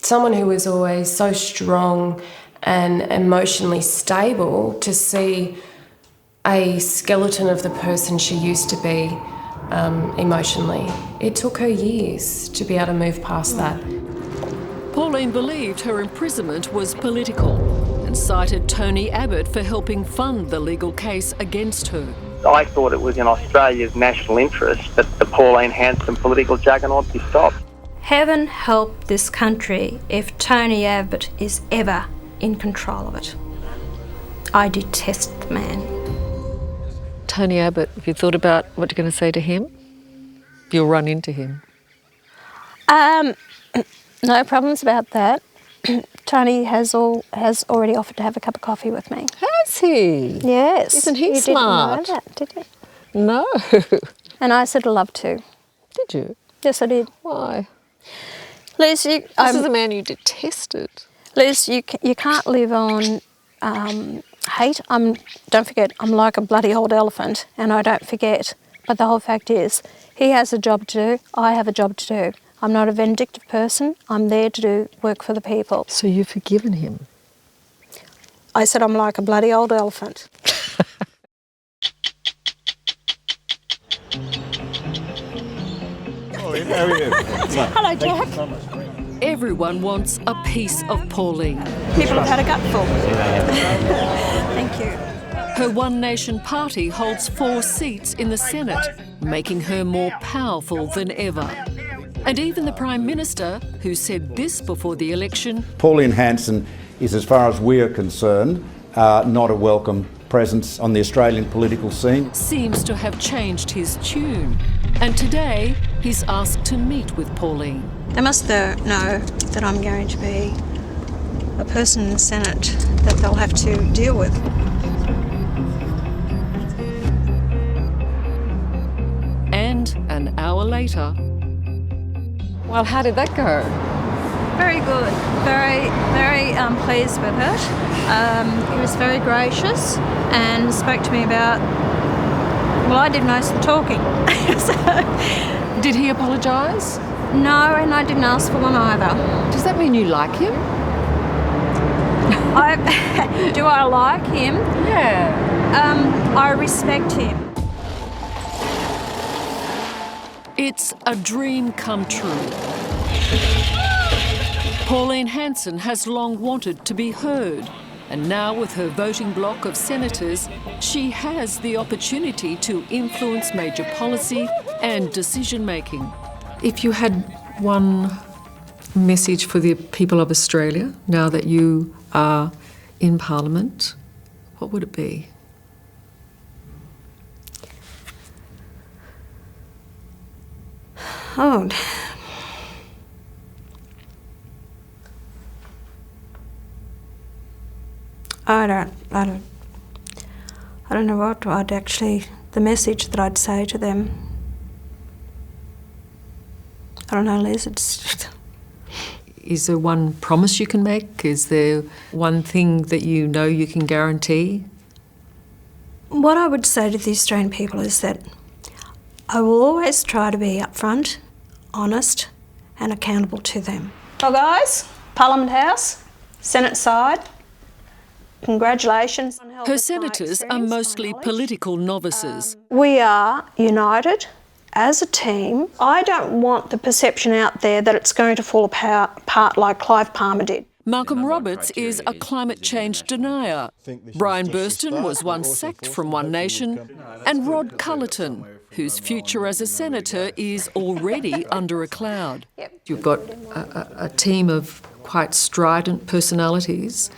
Someone who was always so strong and emotionally stable, to see a skeleton of the person she used to be emotionally. It took her years to be able to move past that. Pauline believed her imprisonment was political and cited Tony Abbott for helping fund the legal case against her. I thought it was in Australia's national interest that the Pauline Hanson political juggernaut be stopped. Heaven help this country if Tony Abbott is ever in control of it. I detest the man. Tony Abbott, have you thought about what you're going to say to him? You'll run into him. No problems about that. Tony has already offered to have a cup of coffee with me. Has he? Yes. Isn't he smart? Didn't know that, did you? No. And I said I'd love to. Did you? Yes, I did. Why? Liz, This is a man you detested. Liz, you can't live on hate. Don't forget, I'm like a bloody old elephant, and I don't forget. But the whole fact is, he has a job to do, I have a job to do. I'm not a vindictive person. I'm there to do work for the people. So you've forgiven him? I said I'm like a bloody old elephant. Hello, Jack. Everyone wants a piece of Pauline. People have had a gutful. Thank you. Her One Nation party holds 4 seats in the Senate, making her more powerful than ever. And even the Prime Minister, who said this before the election, Pauline Hanson is, as far as we are concerned, not a welcome presence on the Australian political scene. Seems to have changed his tune. And today, he's asked to meet with Pauline. They must know that I'm going to be a person in the Senate that they'll have to deal with. And an hour later... Well, how did that go? Very good. Very, very pleased with it. He was very gracious and spoke to me about... Well, I did most of the talking. Did he apologise? No, and I didn't ask for one either. Does that mean you like him? Do I like him? Yeah. I respect him. It's a dream come true. Pauline Hanson has long wanted to be heard, and now with her voting bloc of senators, she has the opportunity to influence major policy and decision-making. If you had one message for the people of Australia, now that you are in Parliament, what would it be? Oh. I don't know what I'd actually, the message that I'd say to them. I don't know, Liz, it's... Is there one promise you can make? Is there one thing that you know you can guarantee? What I would say to the Australian people is that I will always try to be upfront, honest and accountable to them. Well guys, Parliament House, Senate side, congratulations. Her senators are mostly political novices. We are united as a team. I don't want the perception out there that it's going to fall apart like Clive Palmer did. Malcolm Roberts is a climate change denier. Brian Burston was once sacked from One Nation. And Rod Cullerton, whose future as a senator is already under a cloud. You've got a team of quite strident personalities.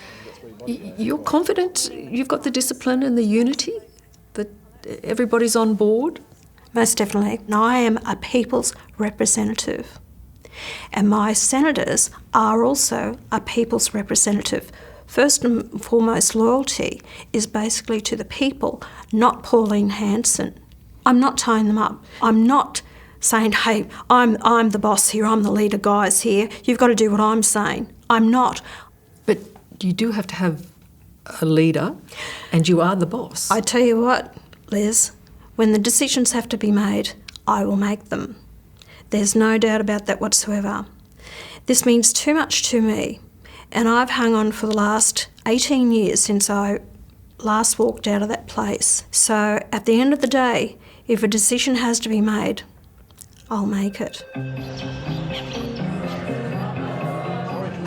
You're confident you've got the discipline and the unity everybody's on board? Most definitely. And I am a people's representative. And my senators are also a people's representative. First and foremost, loyalty is basically to the people, not Pauline Hanson. I'm not tying them up. I'm not saying, hey, I'm the boss here, I'm the leader, guys here, you've got to do what I'm saying. I'm not. But you do have to have a leader, and you are the boss. I tell you what, Liz, when the decisions have to be made, I will make them. There's no doubt about that whatsoever. This means too much to me, and I've hung on for the last 18 years since I last walked out of that place. So at the end of the day, if a decision has to be made, I'll make it.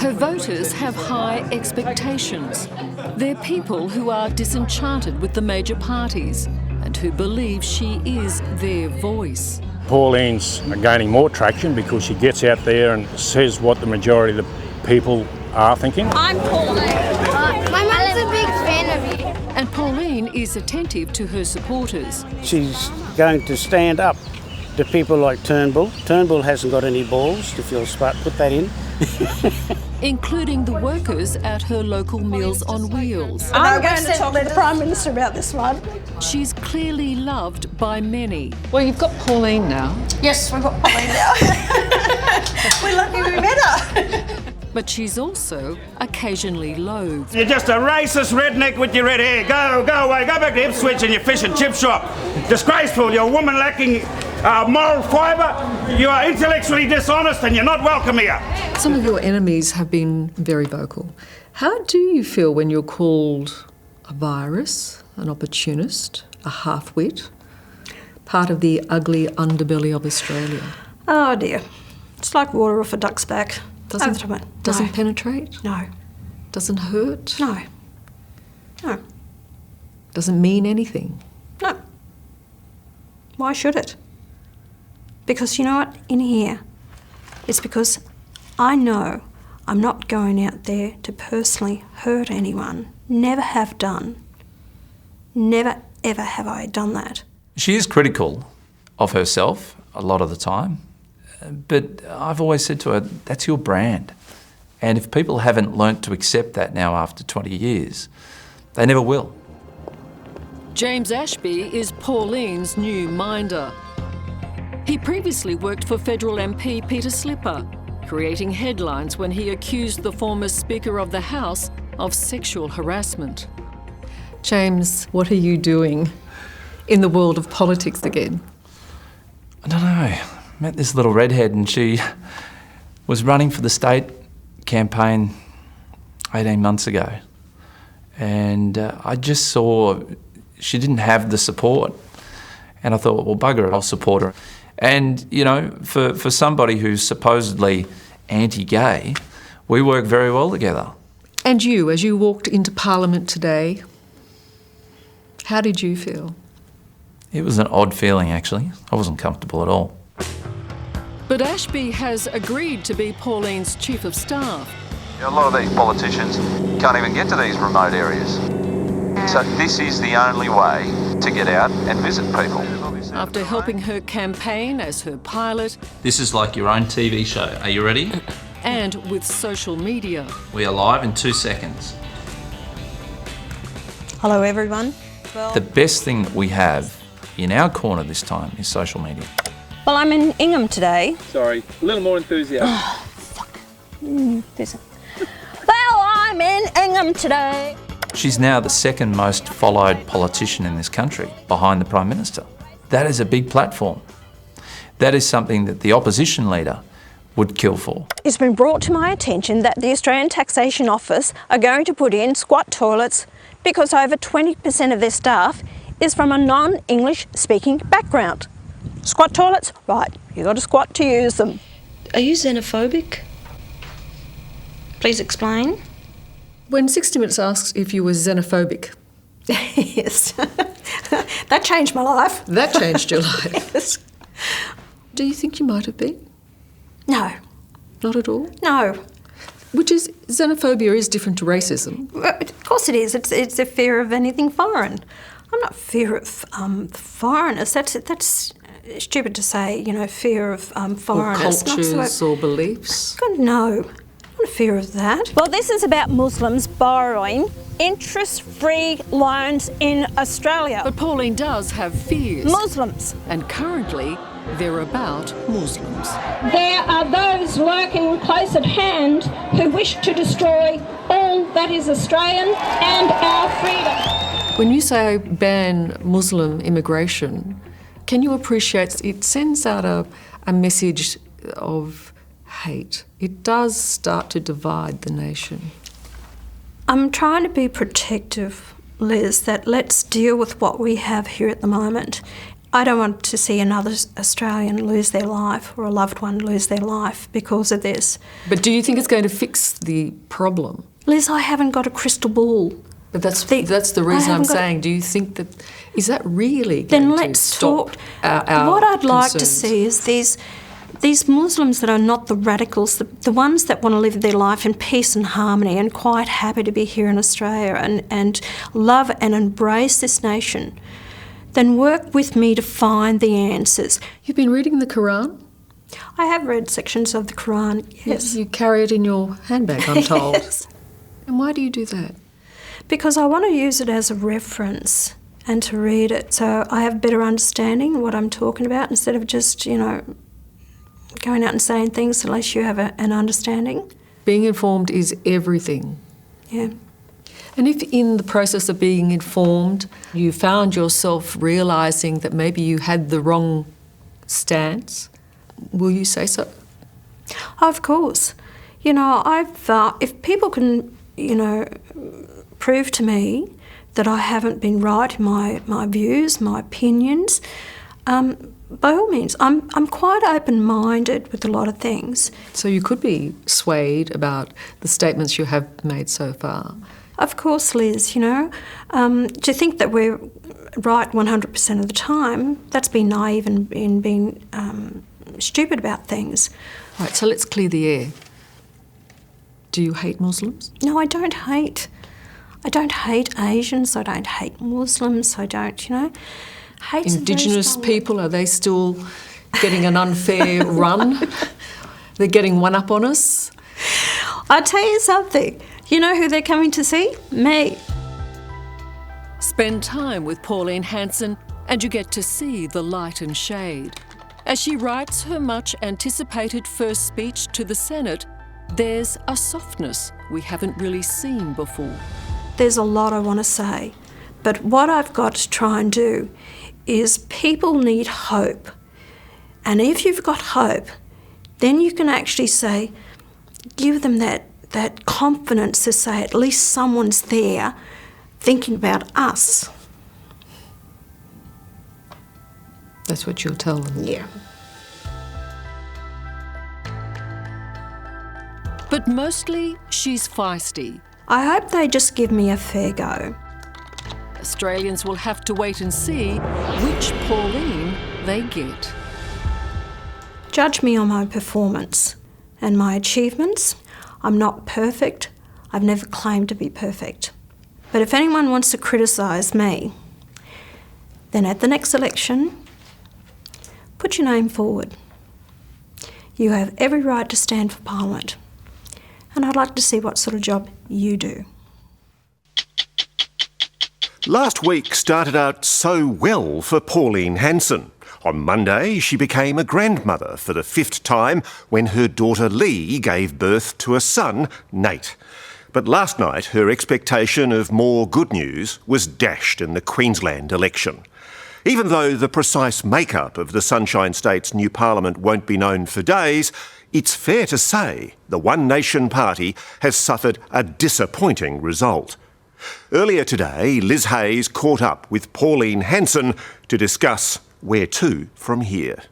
Her voters have high expectations. They're people who are disenchanted with the major parties and who believe she is their voice. Pauline's gaining more traction because she gets out there and says what the majority of the people are thinking. I'm Pauline. My mum's a big fan of you. And Pauline is attentive to her supporters. She's going to stand up to people like Turnbull. Turnbull hasn't got any balls, if you'll put that in. Including the workers at her local Meals on Wheels. I'm going to talk to the Prime Minister about this one. She's clearly loved by many. Well, you've got Pauline now. Yes, we've got Pauline now. We're lucky we met her. But she's also occasionally loathed. You're just a racist redneck with your red hair. Go away, go back to Ipswich and your fish and chip shop. Disgraceful, you're a woman lacking moral fibre, you are intellectually dishonest and you're not welcome here. Some of your enemies have been very vocal. How do you feel when you're called a virus, an opportunist, a half-wit, part of the ugly underbelly of Australia? Oh dear, it's like water off a duck's back. Doesn't penetrate? No. Doesn't hurt? No. No. Doesn't mean anything? No. Why should it? Because you know what? In here, it's because I know I'm not going out there to personally hurt anyone. Never have done. Never, ever have I done that. She is critical of herself a lot of the time. But I've always said to her, that's your brand. And if people haven't learnt to accept that now after 20 years, they never will. James Ashby is Pauline's new minder. He previously worked for federal MP Peter Slipper, creating headlines when he accused the former Speaker of the House of sexual harassment. James, what are you doing in the world of politics again? I don't know. I met this little redhead and she was running for the state campaign 18 months ago. And I just saw she didn't have the support. And I thought, well, bugger it, I'll support her. And, you know, for somebody who's supposedly anti-gay, we work very well together. And you, as you walked into Parliament today, how did you feel? It was an odd feeling, actually. I wasn't comfortable at all. But Ashby has agreed to be Pauline's chief of staff. A lot of these politicians can't even get to these remote areas. So this is the only way to get out and visit people. After helping her campaign as her pilot. This is like your own TV show. Are you ready? And with social media. We are live in 2 seconds. Hello everyone. The best thing that we have in our corner this time is social media. Well, I'm in Ingham today. Sorry, a little more enthusiasm. Oh, fuck. Well, I'm in Ingham today. She's now the second most followed politician in this country, behind the Prime Minister. That is a big platform. That is something that the opposition leader would kill for. It's been brought to my attention that the Australian Taxation Office are going to put in squat toilets because over 20% of their staff is from a non-English speaking background. Squat toilets? Right, you got to squat to use them. Are you xenophobic? Please explain. When 60 Minutes asks if you were xenophobic. Yes. That changed my life. That changed your life? Yes. Do you think you might have been? No. Not at all? No. Which is, xenophobia is different to racism. Of course it is. It's a fear of anything foreign. I'm not fear of foreigners. That's stupid to say, fear of foreigners. Or cultures or beliefs? God, no. I'm not fear of that. Well, this is about Muslims borrowing interest-free loans in Australia. But Pauline does have fears. Muslims. And currently, they're about Muslims. There are those lurking close at hand who wish to destroy all that is Australian and our freedom. When you say ban Muslim immigration, can you appreciate it sends out a message of hate? It does start to divide the nation. I'm trying to be protective, Liz, that let's deal with what we have here at the moment. I don't want to see another Australian lose their life or a loved one lose their life because of this. But do you think it's going to fix the problem? Liz, I haven't got a crystal ball. But that's the reason I'm saying. Do you think that is that really going to stop our What I'd like to concerns? see is these Muslims that are not the radicals, the ones that want to live their life in peace and harmony and quite happy to be here in Australia and love and embrace this nation, then work with me to find the answers. You've been reading the Quran? I have read sections of the Quran, yes. You carry it in your handbag, I'm told. Yes. And why do you do that? Because I want to use it as a reference and to read it so I have better understanding of what I'm talking about instead of just, going out and saying things unless you have an understanding. Being informed is everything. Yeah. And if in the process of being informed you found yourself realising that maybe you had the wrong stance, will you say so? Of course. If people can, prove to me that I haven't been right in my views, my opinions, by all means, I'm quite open-minded with a lot of things. So you could be swayed about the statements you have made so far. Of course, Liz, to think that we're right 100% of the time, that's being naive and being stupid about things. Right, so let's clear the air. Do you hate Muslims? No, I don't hate. I don't hate Asians, I don't hate Muslims, I don't, Hate's Indigenous people, are they still getting an unfair run? They're getting one up on us? I'll tell you something. You know who they're coming to see? Me. Spend time with Pauline Hanson and you get to see the light and shade. As she writes her much-anticipated first speech to the Senate, there's a softness we haven't really seen before. There's a lot I want to say, but what I've got to try and do is people need hope. And if you've got hope, then you can actually say, give them that confidence to say at least someone's there thinking about us. That's what you'll tell them? Yeah. But mostly she's feisty. I hope they just give me a fair go. Australians will have to wait and see which Pauline they get. Judge me on my performance and my achievements. I'm not perfect. I've never claimed to be perfect. But if anyone wants to criticise me, then at the next election, put your name forward. You have every right to stand for Parliament. And I'd like to see what sort of job you do. Last week started out so well for Pauline Hanson. On Monday, she became a grandmother for the 5th time when her daughter Lee gave birth to a son, Nate. But last night, her expectation of more good news was dashed in the Queensland election. Even though the precise makeup of the Sunshine State's new parliament won't be known for days, it's fair to say the One Nation Party has suffered a disappointing result. Earlier today, Liz Hayes caught up with Pauline Hanson to discuss where to from here.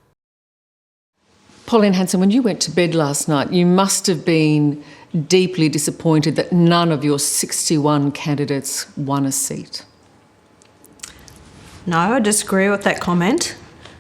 Pauline Hanson, when you went to bed last night, you must have been deeply disappointed that none of your 61 candidates won a seat. No, I disagree with that comment.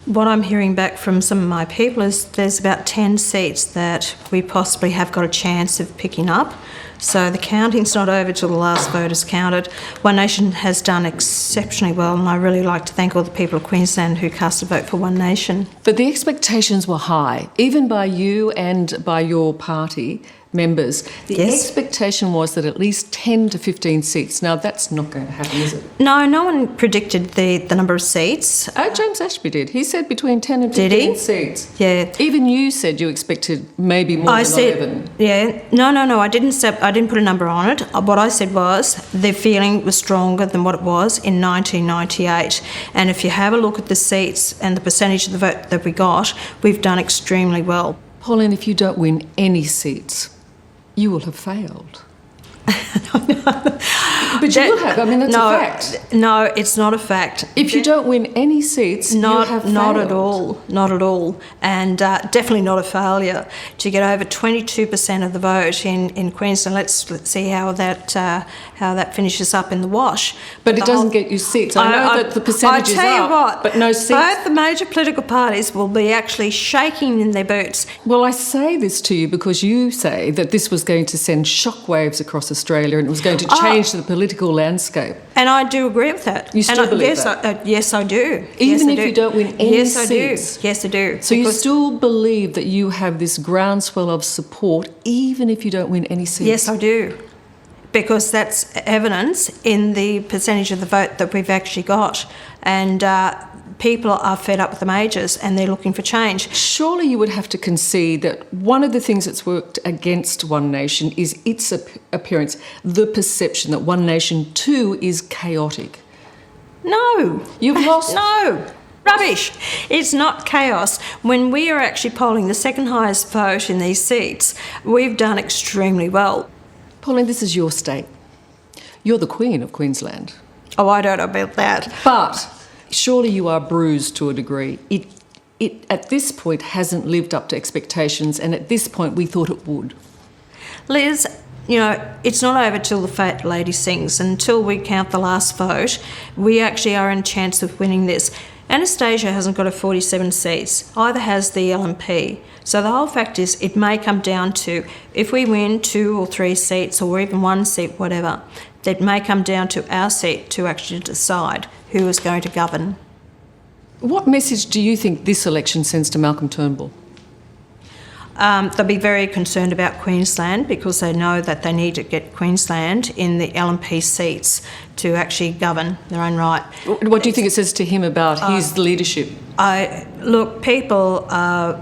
What I'm hearing back from some of my people is there's about 10 seats that we possibly have got a chance of picking up. So the counting's not over till the last vote is counted. One Nation has done exceptionally well, and I really like to thank all the people of Queensland who cast a vote for One Nation. But the expectations were high, even by you and by your party members. The expectation was that at least 10 to 15 seats. Now, that's not going to happen, is it? No one predicted the number of seats. James Ashby did. He said between 10 and 15 seats. Yeah. Even you said you expected maybe more than 11. Yeah. No, I didn't put a number on it. What I said was the feeling was stronger than what it was in 1998. And if you have a look at the seats and the percentage of the vote that we got, we've done extremely well. Pauline, if you don't win any seats, you will have failed. But you will have. I mean, that's a fact. No, it's not a fact. If you don't win any seats, you have failed. Not at all. Not at all. And definitely not a failure. To get over 22% of the vote in Queensland, let's see how that finishes up in the wash. But it doesn't get you seats. I know that the percentage is up, I tell you what, but no seats. Both the major political parties will be actually shaking in their boots. Well, I say this to you because you say that this was going to send shockwaves across Australia and it was going to change the political landscape. And I do agree with that. You still believe that? Yes, I do. Even if you don't win any seats? I do. Yes, I do. So you still believe that you have this groundswell of support even if you don't win any seats? Yes, I do. Because that's evidence in the percentage of the vote that we've actually got. And people are fed up with the majors and they're looking for change. Surely you would have to concede that one of the things that's worked against One Nation is its appearance, the perception that One Nation too is chaotic. No. You've lost... No. Rubbish. It's not chaos. When we are actually polling the second highest vote in these seats, we've done extremely well. Pauline, this is your state. You're the Queen of Queensland. Oh, I don't know about that. But surely you are bruised to a degree. It at this point hasn't lived up to expectations, and at this point we thought it would. Liz, you know, it's not over till the fat lady sings. Until we count the last vote, we actually are in a chance of winning this. Anastasia hasn't got 47 seats, either has the LNP. So the whole fact is it may come down to, if we win 2 or 3 seats or even 1 seat, whatever, it may come down to our seat to actually decide who is going to govern. What message do you think this election sends to Malcolm Turnbull? They'll be very concerned about Queensland because they know that they need to get Queensland in the LNP seats to actually govern their own right. What do you think it says to him about his leadership? Look, people are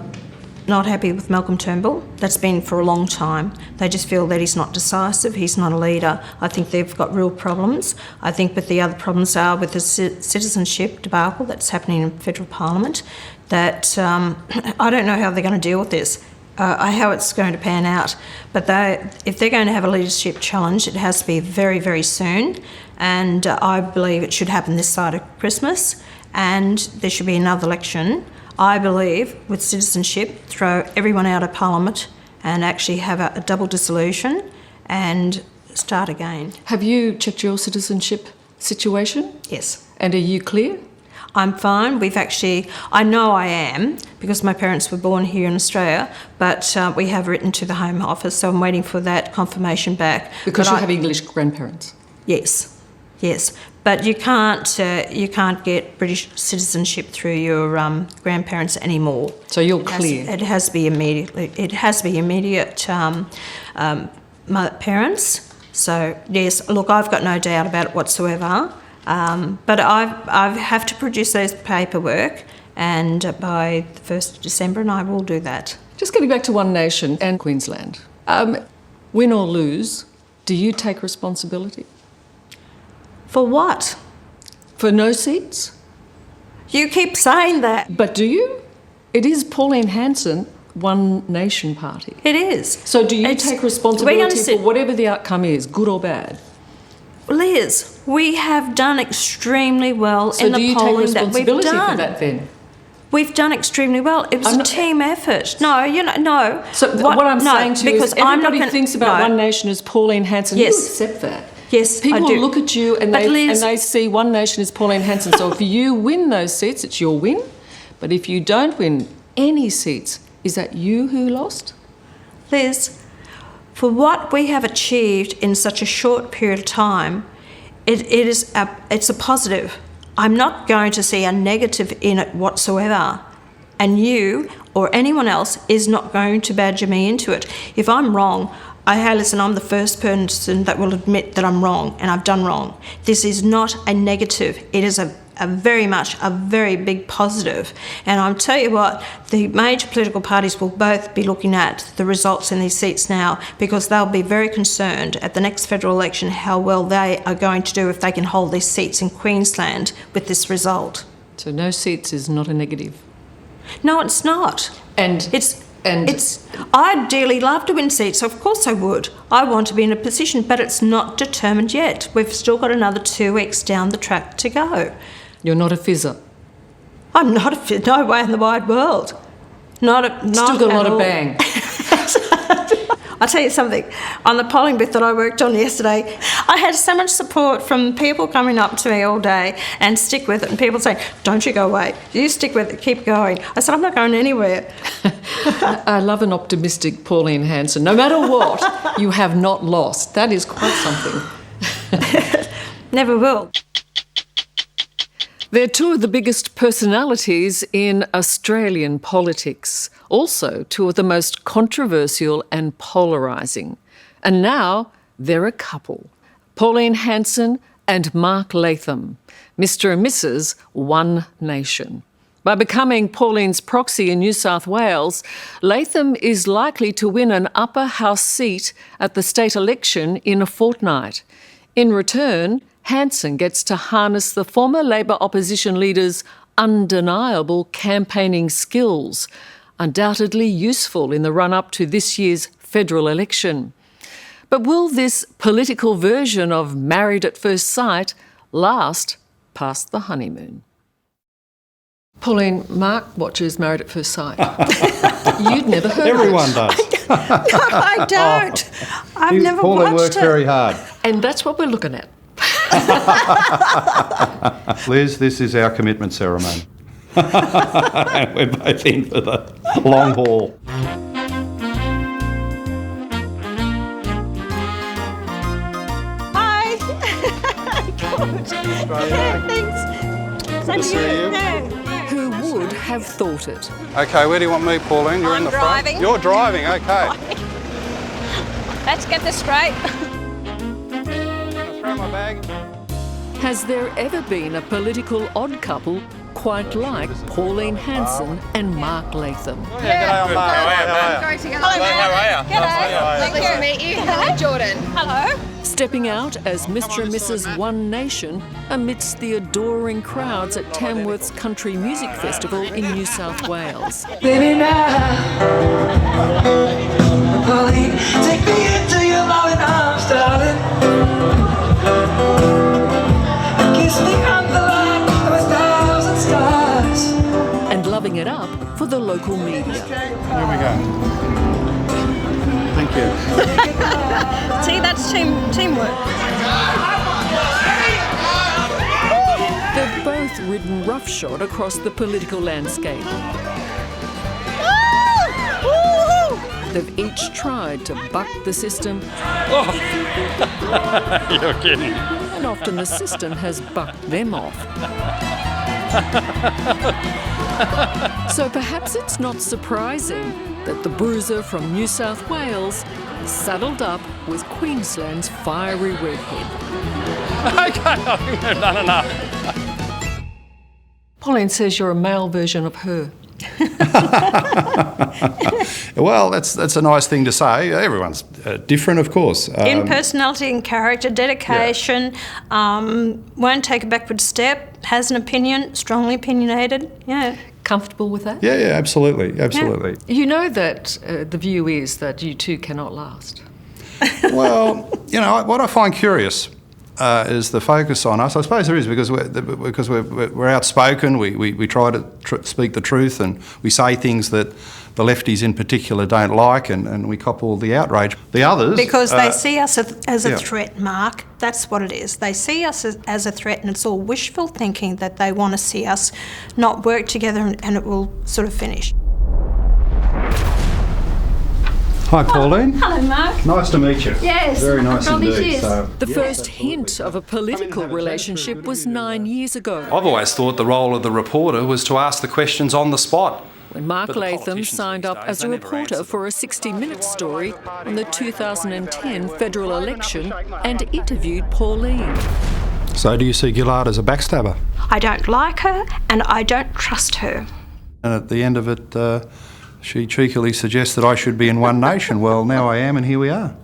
not happy with Malcolm Turnbull. That's been for a long time. They just feel that he's not decisive, he's not a leader. I think they've got real problems. I think that the other problems are with the citizenship debacle that's happening in federal parliament, that I don't know how they're going to deal with this. How it's going to pan out. But if they're going to have a leadership challenge, it has to be very, very soon. And I believe it should happen this side of Christmas. And there should be another election. I believe with citizenship, throw everyone out of Parliament and actually have a double dissolution and start again. Have you checked your citizenship situation? Yes. And are you clear? I'm fine. I know I am because my parents were born here in Australia, but we have written to the Home Office, so I'm waiting for that confirmation back. Because you have English grandparents? Yes. But you can't get British citizenship through your grandparents anymore. So you're clear? It has to be immediately. It has to be immediate parents. So yes, look, I've got no doubt about it whatsoever. But I have to produce those paperwork, and by the 1st of December, and I will do that. Just getting back to One Nation and Queensland. Win or lose, do you take responsibility? For what? For no seats? You keep saying that. But do you? It is Pauline Hanson, One Nation Party. It is. So do you take responsibility for whatever the outcome is, good or bad? Liz, we have done extremely well in the polling that we've done. So do you take responsibility for that then? We've done extremely well. It was a team effort. No. So what I'm saying to you is everybody thinks about One Nation as Pauline Hanson. Yes. You accept that. Yes, people I do. look at you and they see One Nation as Pauline Hanson. So if you win those seats, it's your win. But if you don't win any seats, is that you who lost? Liz, for what we have achieved in such a short period of time, it's a positive. I'm not going to see a negative in it whatsoever. And you or anyone else is not going to badger me into it. If I'm wrong, hey, listen, I'm the first person that will admit that I'm wrong and I've done wrong. This is not a negative. It is a very big positive. And I'll tell you what, the major political parties will both be looking at the results in these seats now, because they'll be very concerned at the next federal election how well they are going to do if they can hold these seats in Queensland with this result. So no seats is not a negative? No, it's not. And I'd dearly love to win seats, so of course I would. I want to be in a position, but it's not determined yet. We've still got another 2 weeks down the track to go. You're not a fizzer? I'm not a fizzer, no way in the wide world. Still got a lot of bang. I'll tell you something. On the polling booth that I worked on yesterday, I had so much support from people coming up to me all day and stick with it, and people saying, don't you go away, you stick with it, keep going. I said, I'm not going anywhere. I love an optimistic Pauline Hanson. No matter what, you have not lost. That is quite something. Never will. They're two of the biggest personalities in Australian politics, also two of the most controversial and polarising. And now they're a couple, Pauline Hanson and Mark Latham, Mr and Mrs One Nation. By becoming Pauline's proxy in New South Wales, Latham is likely to win an upper house seat at the state election in a fortnight. In return, Hanson gets to harness the former Labor opposition leader's undeniable campaigning skills, undoubtedly useful in the run-up to this year's federal election. But will this political version of Married at First Sight last past the honeymoon? Pauline, Mark watches Married at First Sight. You'd never heard Everyone of it. does. No, I don't. I've never watched it. Pauline works very hard. And that's what we're looking at. Liz, this is our commitment ceremony. And we're both in for the long haul. Hi. Good. Thanks. Good to see you. Who would have thought it? Okay, where do you want me, Pauline? You're in the front. Driving. You're driving, okay. Let's get this straight. Throw my bag. Has there ever been a political odd couple quite like Pauline Hanson and Mark Latham? Yeah, g'day, Mark. How are you? Hello, G'day. Lovely to meet you. Hello, Jordan. Hello. Stepping out as Mr and Mrs One Nation amidst the adoring crowds at Tamworth's Country Music Festival in New South Wales. Baby, now, Pauline, take me into your loving arms, darling. Kiss me under the light of 1,000 stars. And loving it up for the local media. Here we go. Thank you. See, that's teamwork. They've both ridden roughshod across the political landscape. They've each tried to buck the system. Oh. You're kidding. And often the system has bucked them off. So perhaps it's not surprising that the bruiser from New South Wales saddled up with Queensland's fiery redhead. Okay, I think we've done enough. Pauline says you're a male version of her. Well, that's a nice thing to say. Everyone's different, of course. In personality and character, dedication, won't take a backward step, has an opinion, strongly opinionated, yeah. Comfortable with that? Yeah, absolutely. Yeah. You know that the view is that you two cannot last. Well, what I find curious, is the focus on us. I suppose there is, because we're outspoken. We try to speak the truth, and we say things that the lefties in particular don't like, and we cop all the outrage. The others... Because they see us as a threat, Mark. That's what it is. They see us as a threat, and it's all wishful thinking that they want to see us not work together and it will sort of finish. Hi, Pauline. Hello, Mark. Nice to meet you. Yes. Very nice indeed. The first hint of a political relationship was 9 years ago. I've always thought the role of the reporter was to ask the questions on the spot. When Mark Latham signed up as a reporter for a 60-minute story on the 2010 federal election and interviewed Pauline. So do you see Gillard as a backstabber? I don't like her and I don't trust her. And at the end of it, she cheekily suggests that I should be in One Nation. Well, now I am, and here we are.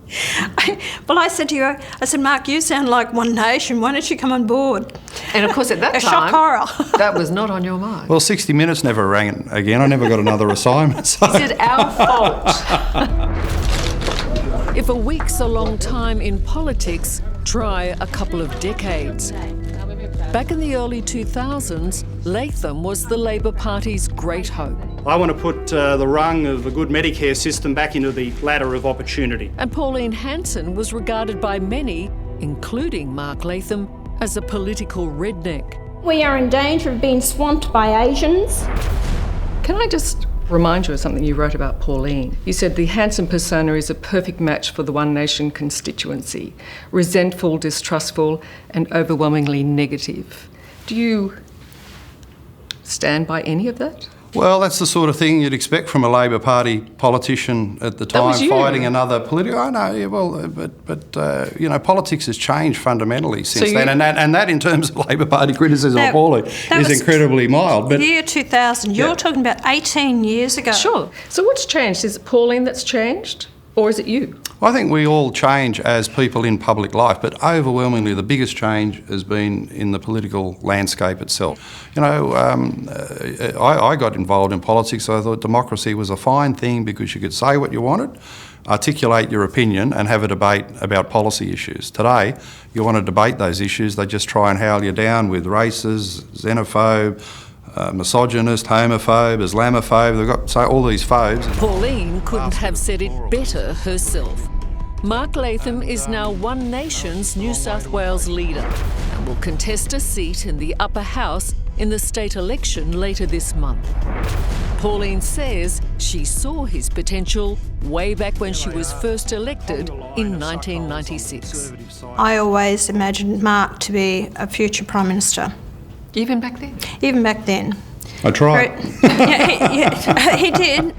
Well, I said to you, Mark, you sound like One Nation. Why don't you come on board? And of course, at that time, shock horror. That was not on your mind. Well, 60 Minutes never rang again. I never got another assignment. So. Is it our fault? If a week's a long time in politics, try a couple of decades. Back in the early 2000s, Latham was the Labor Party's great hope. I want to put the rung of a good Medicare system back into the ladder of opportunity. And Pauline Hanson was regarded by many, including Mark Latham, as a political redneck. We are in danger of being swamped by Asians. Can I just remind you of something you wrote about Pauline? You said the Hanson persona is a perfect match for the One Nation constituency. Resentful, distrustful, and overwhelmingly negative. Do you stand by any of that? Well, that's the sort of thing you'd expect from a Labor Party politician at the time, fighting another political... I know, yeah, well, but you know, politics has changed fundamentally since then, and that in terms of Labor Party criticism of Pauline is incredibly mild. But year 2000, you're talking about 18 years ago. Sure. So what's changed? Is it Pauline that's changed, or is it you? I think we all change as people in public life, but overwhelmingly the biggest change has been in the political landscape itself. You know, I got involved in politics, so I thought democracy was a fine thing because you could say what you wanted, articulate your opinion and have a debate about policy issues. Today, you want to debate those issues, they just try and howl you down with racist, xenophobe, misogynist, homophobe, Islamophobe, they've got all these phobes. Pauline couldn't have said it better herself. Mark Latham is now One Nation's New South Wales leader and will contest a seat in the upper house in the state election later this month. Pauline says she saw his potential way back when she was first elected in 1996. I always imagined Mark to be a future Prime Minister. Even back then? Even back then. I tried. He did.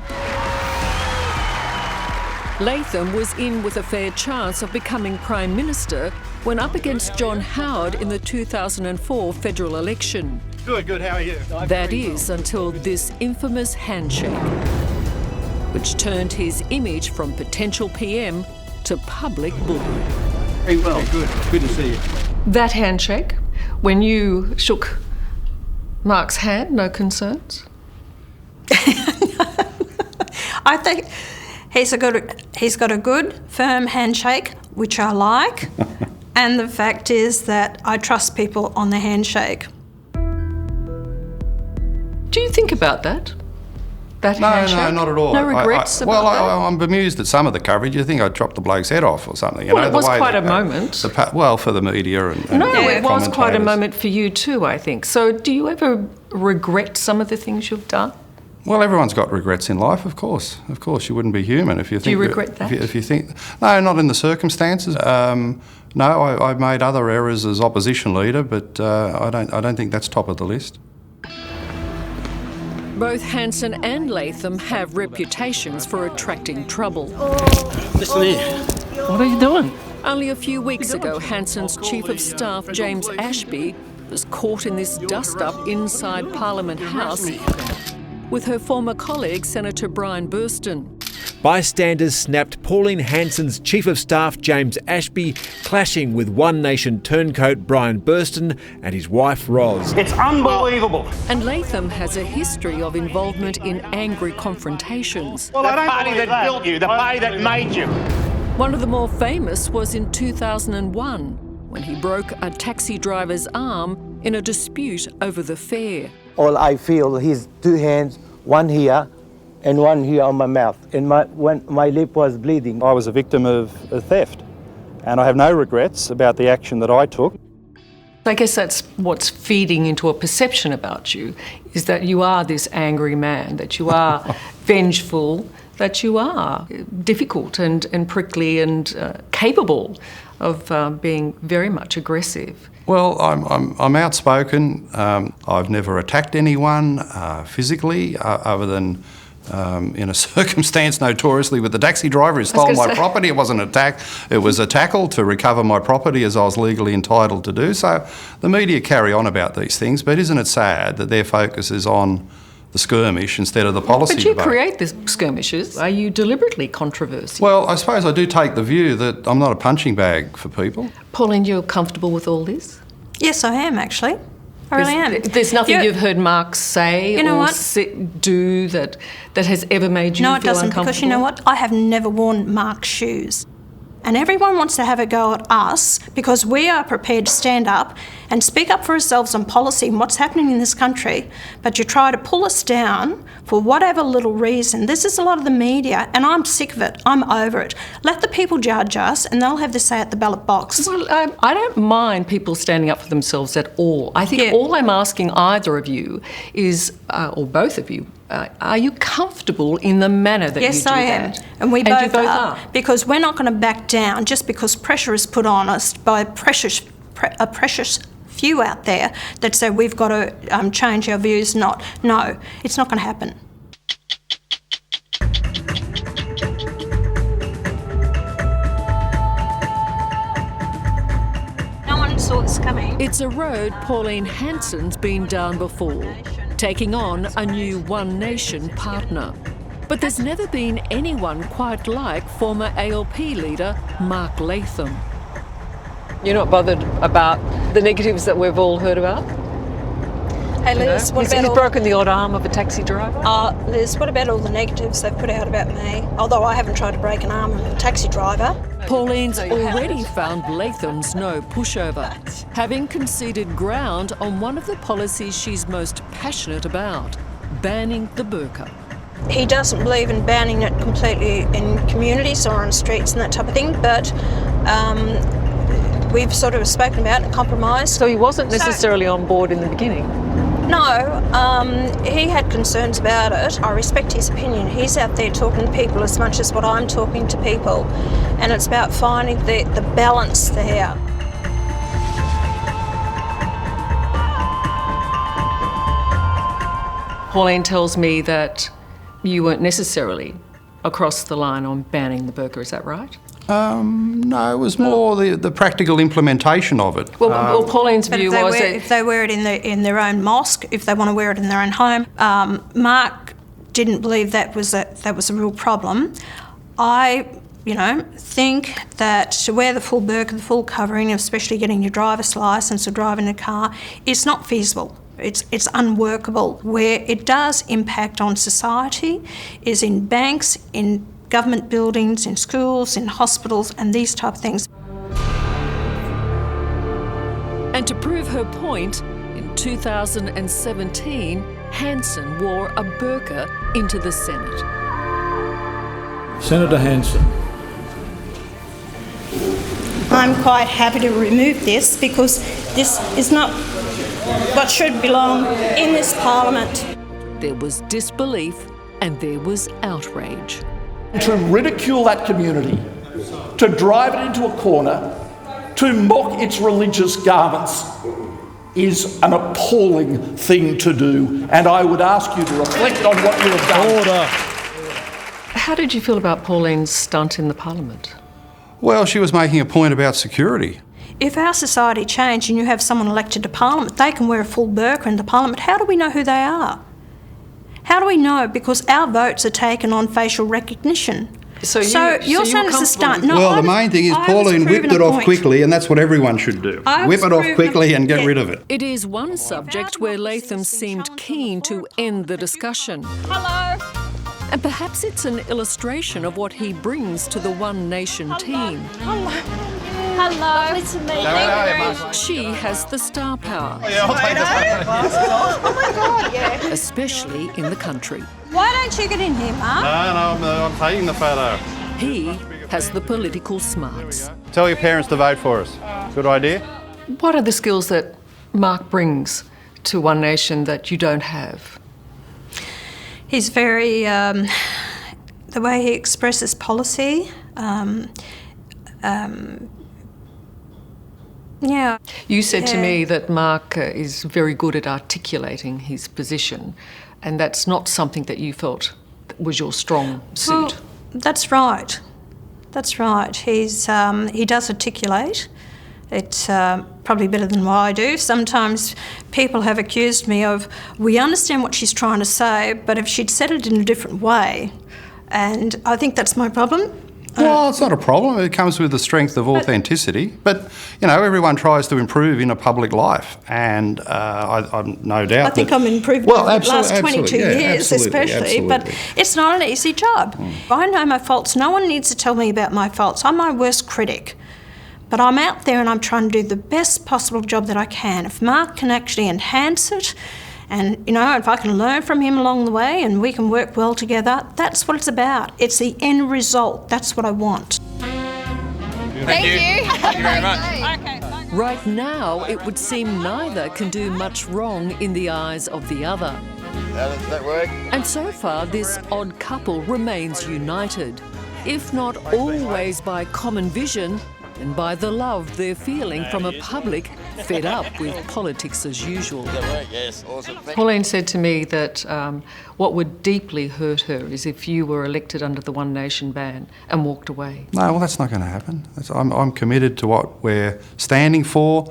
Latham was in with a fair chance of becoming Prime Minister when up against John Howard in the 2004 federal election. Good, how are you? That is until this infamous handshake, which turned his image from potential PM to public bully. Very well. Good to see you. That handshake, when you shook Mark's hand, no concerns? I think he's got a good, firm handshake, which I like. And the fact is that I trust people on the handshake. Do you think about that? That handshake? No, not at all. No regrets about that? I'm bemused at some of the coverage. You think I'd drop the bloke's head off or something. You know, it was quite a moment. For the media and it was quite a moment for you too, I think. So do you ever regret some of the things you've done? Well, everyone's got regrets in life, of course. Of course, you wouldn't be human if you think... Do you regret that? If you think... No, not in the circumstances. No, I've made other errors as opposition leader, but I don't think that's top of the list. Both Hanson and Latham have reputations for attracting trouble. Listen here. What are you doing? Only a few weeks ago, Hanson's Chief of Staff, James Ashby, was caught in this dust-up inside Parliament House with her former colleague, Senator Brian Burston. Bystanders snapped Pauline Hanson's Chief of Staff, James Ashby, clashing with One Nation turncoat Brian Burston and his wife, Ros. It's unbelievable. And Latham has a history of involvement in angry confrontations. Well, the party that built you, the party that made you. One of the more famous was in 2001, when he broke a taxi driver's arm in a dispute over the fare. All I feel is 2 hands, one here and one here on my mouth, and when my lip was bleeding. I was a victim of theft, and I have no regrets about the action that I took. I guess that's what's feeding into a perception about you, is that you are this angry man, that you are vengeful, that you are difficult and prickly and capable of being very much aggressive. Well, I'm outspoken. I've never attacked anyone physically, other than in a circumstance notoriously with the taxi driver who stole my property. It wasn't an attack, it was a tackle to recover my property as I was legally entitled to do. So the media carry on about these things, but isn't it sad that their focus is on the skirmish instead of the policy debate? But you create the skirmishes. Are you deliberately controversial? Well, I suppose I do take the view that I'm not a punching bag for people. Pauline, you're comfortable with all this? Yes, I am, actually. I really am. There's nothing you've heard Mark say or do that has ever made you feel uncomfortable? No, it doesn't, because you know what? I have never worn Mark's shoes. And everyone wants to have a go at us because we are prepared to stand up and speak up for ourselves on policy and what's happening in this country, but you try to pull us down for whatever little reason. This is a lot of the media, and I'm sick of it. I'm over it. Let the people judge us, and they'll have the say at the ballot box. Well, I don't mind people standing up for themselves at all. I think all I'm asking either of you is, or both of you, are you comfortable in the manner that you do that? Yes, I am. And we both are. Because we're not going to back down just because pressure is put on us by a precious few out there that say we've got to change our views. No, it's not going to happen. No one saw this coming. It's a road Pauline Hanson's been down before, taking on a new One Nation partner. But there's never been anyone quite like former ALP leader Mark Latham. You're not bothered about the negatives that we've all heard about? Hey Liz, what about he's broken the odd arm of a taxi driver? Liz, what about all the negatives they've put out about me? Although I haven't tried to break an arm of a taxi driver. Pauline's already found Latham's no pushover, having conceded ground on one of the policies she's most passionate about, banning the burqa. He doesn't believe in banning it completely in communities or on streets and that type of thing, but we've sort of spoken about it and compromised. So he wasn't necessarily on board in the beginning? No, he had concerns about it. I respect his opinion. He's out there talking to people as much as what I'm talking to people, and it's about finding the balance there. Pauline tells me that you weren't necessarily across the line on banning the burqa, is that right? No, it was more the practical implementation of it. Well, Pauline's view was that if they wear it in their own mosque, if they want to wear it in their own home, Mark didn't believe that was a real problem. I, think that to wear the full burqa, the full covering, especially getting your driver's licence or driving a car, it's not feasible. It's unworkable. Where it does impact on society is in banks, in government buildings, in schools, in hospitals, and these type of things. And to prove her point, in 2017, Hanson wore a burqa into the Senate. Senator Hanson. I'm quite happy to remove this because this is not what should belong in this parliament. There was disbelief and there was outrage. To ridicule that community, to drive it into a corner, to mock its religious garments is an appalling thing to do, and I would ask you to reflect on what you have done. Order. How did you feel about Pauline's stunt in the parliament? Well, she was making a point about security. If our society changed and you have someone elected to parliament, they can wear a full burqa in the parliament. How do we know who they are? How do we know? Because our votes are taken on facial recognition. So you're saying it's a stunt. No, well, the main thing is Pauline whipped it off quickly, and that's what everyone should do. Whip it off quickly and get rid of it. It is one subject where Latham seemed keen to end the discussion. Hello. And perhaps it's an illustration of what he brings to the One Nation team. Hello. Hello. Lovely to meet you. She has the star power. Yeah, I'll take Oh my God, yeah. Especially in the country. Why don't you get in here, Mark? No, I'm taking the photo. He has the political smarts. Tell your parents to vote for us. Good idea? What are the skills that Mark brings to One Nation that you don't have? He's very, the way he expresses policy, yeah. You said to me that Mark is very good at articulating his position, and that's not something that you felt was your strong suit. Well, that's right. That's right. He does articulate. It's probably better than what I do. Sometimes people have accused me of, we understand what she's trying to say, but if she'd said it in a different way, and I think that's my problem. Well, it's not a problem. It comes with the strength of authenticity. But, you know, everyone tries to improve in a public life. And I'm no doubt I think I'm improving over the last 22 years especially, but it's not an easy job. I know my faults. No one needs to tell me about my faults. I'm my worst critic. But I'm out there and I'm trying to do the best possible job that I can. If Mark can actually enhance it, and, you know, if I can learn from him along the way and we can work well together, that's what it's about. It's the end result. That's what I want. Thank you. Thank you very much. Okay. Right now, it would seem neither can do much wrong in the eyes of the other. How does that work? And so far, this odd couple remains united, if not always by common vision, and by the love they're feeling from a public fed up with politics as usual. Yes, awesome. Pauline said to me that what would deeply hurt her is if you were elected under the One Nation ban and walked away. No, well, that's not going to happen. I'm committed to what we're standing for,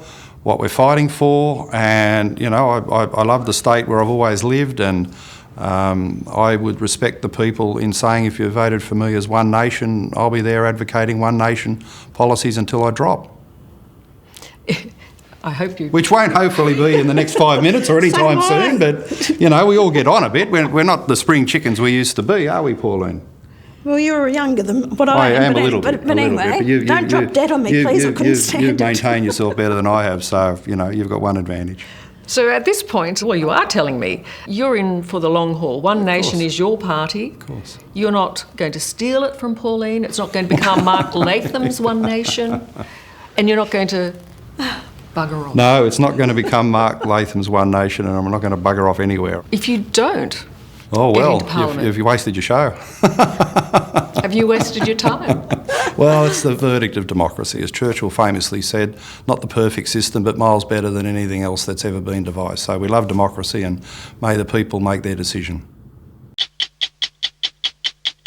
what we're fighting for, and, you know, I love the state where I've always lived, and I would respect the people in saying if you voted for me as One Nation, I'll be there advocating One Nation policies until I drop. I hope you... Which won't hopefully be in the next 5 minutes or any time soon, but, you know, we all get on a bit. We're not the spring chickens we used to be, are we, Pauline? Well, you're younger than what I am, a little bit. But anyway, don't drop dead on me, please. I couldn't stand it. You maintain yourself better than I have, so, you know, you've got one advantage. So at this point, well, you are telling me you're in for the long haul. One Nation is your party. Of course. You're not going to steal it from Pauline. It's not going to become Mark Latham's One Nation. And you're not going to bugger off. No, it's not going to become Mark Latham's One Nation, and I'm not going to bugger off anywhere. If you don't Oh, get well, into Parliament, you've wasted your show. have you wasted your time? Well, it's the verdict of democracy. As Churchill famously said, not the perfect system, but miles better than anything else that's ever been devised. So we love democracy, and may the people make their decision.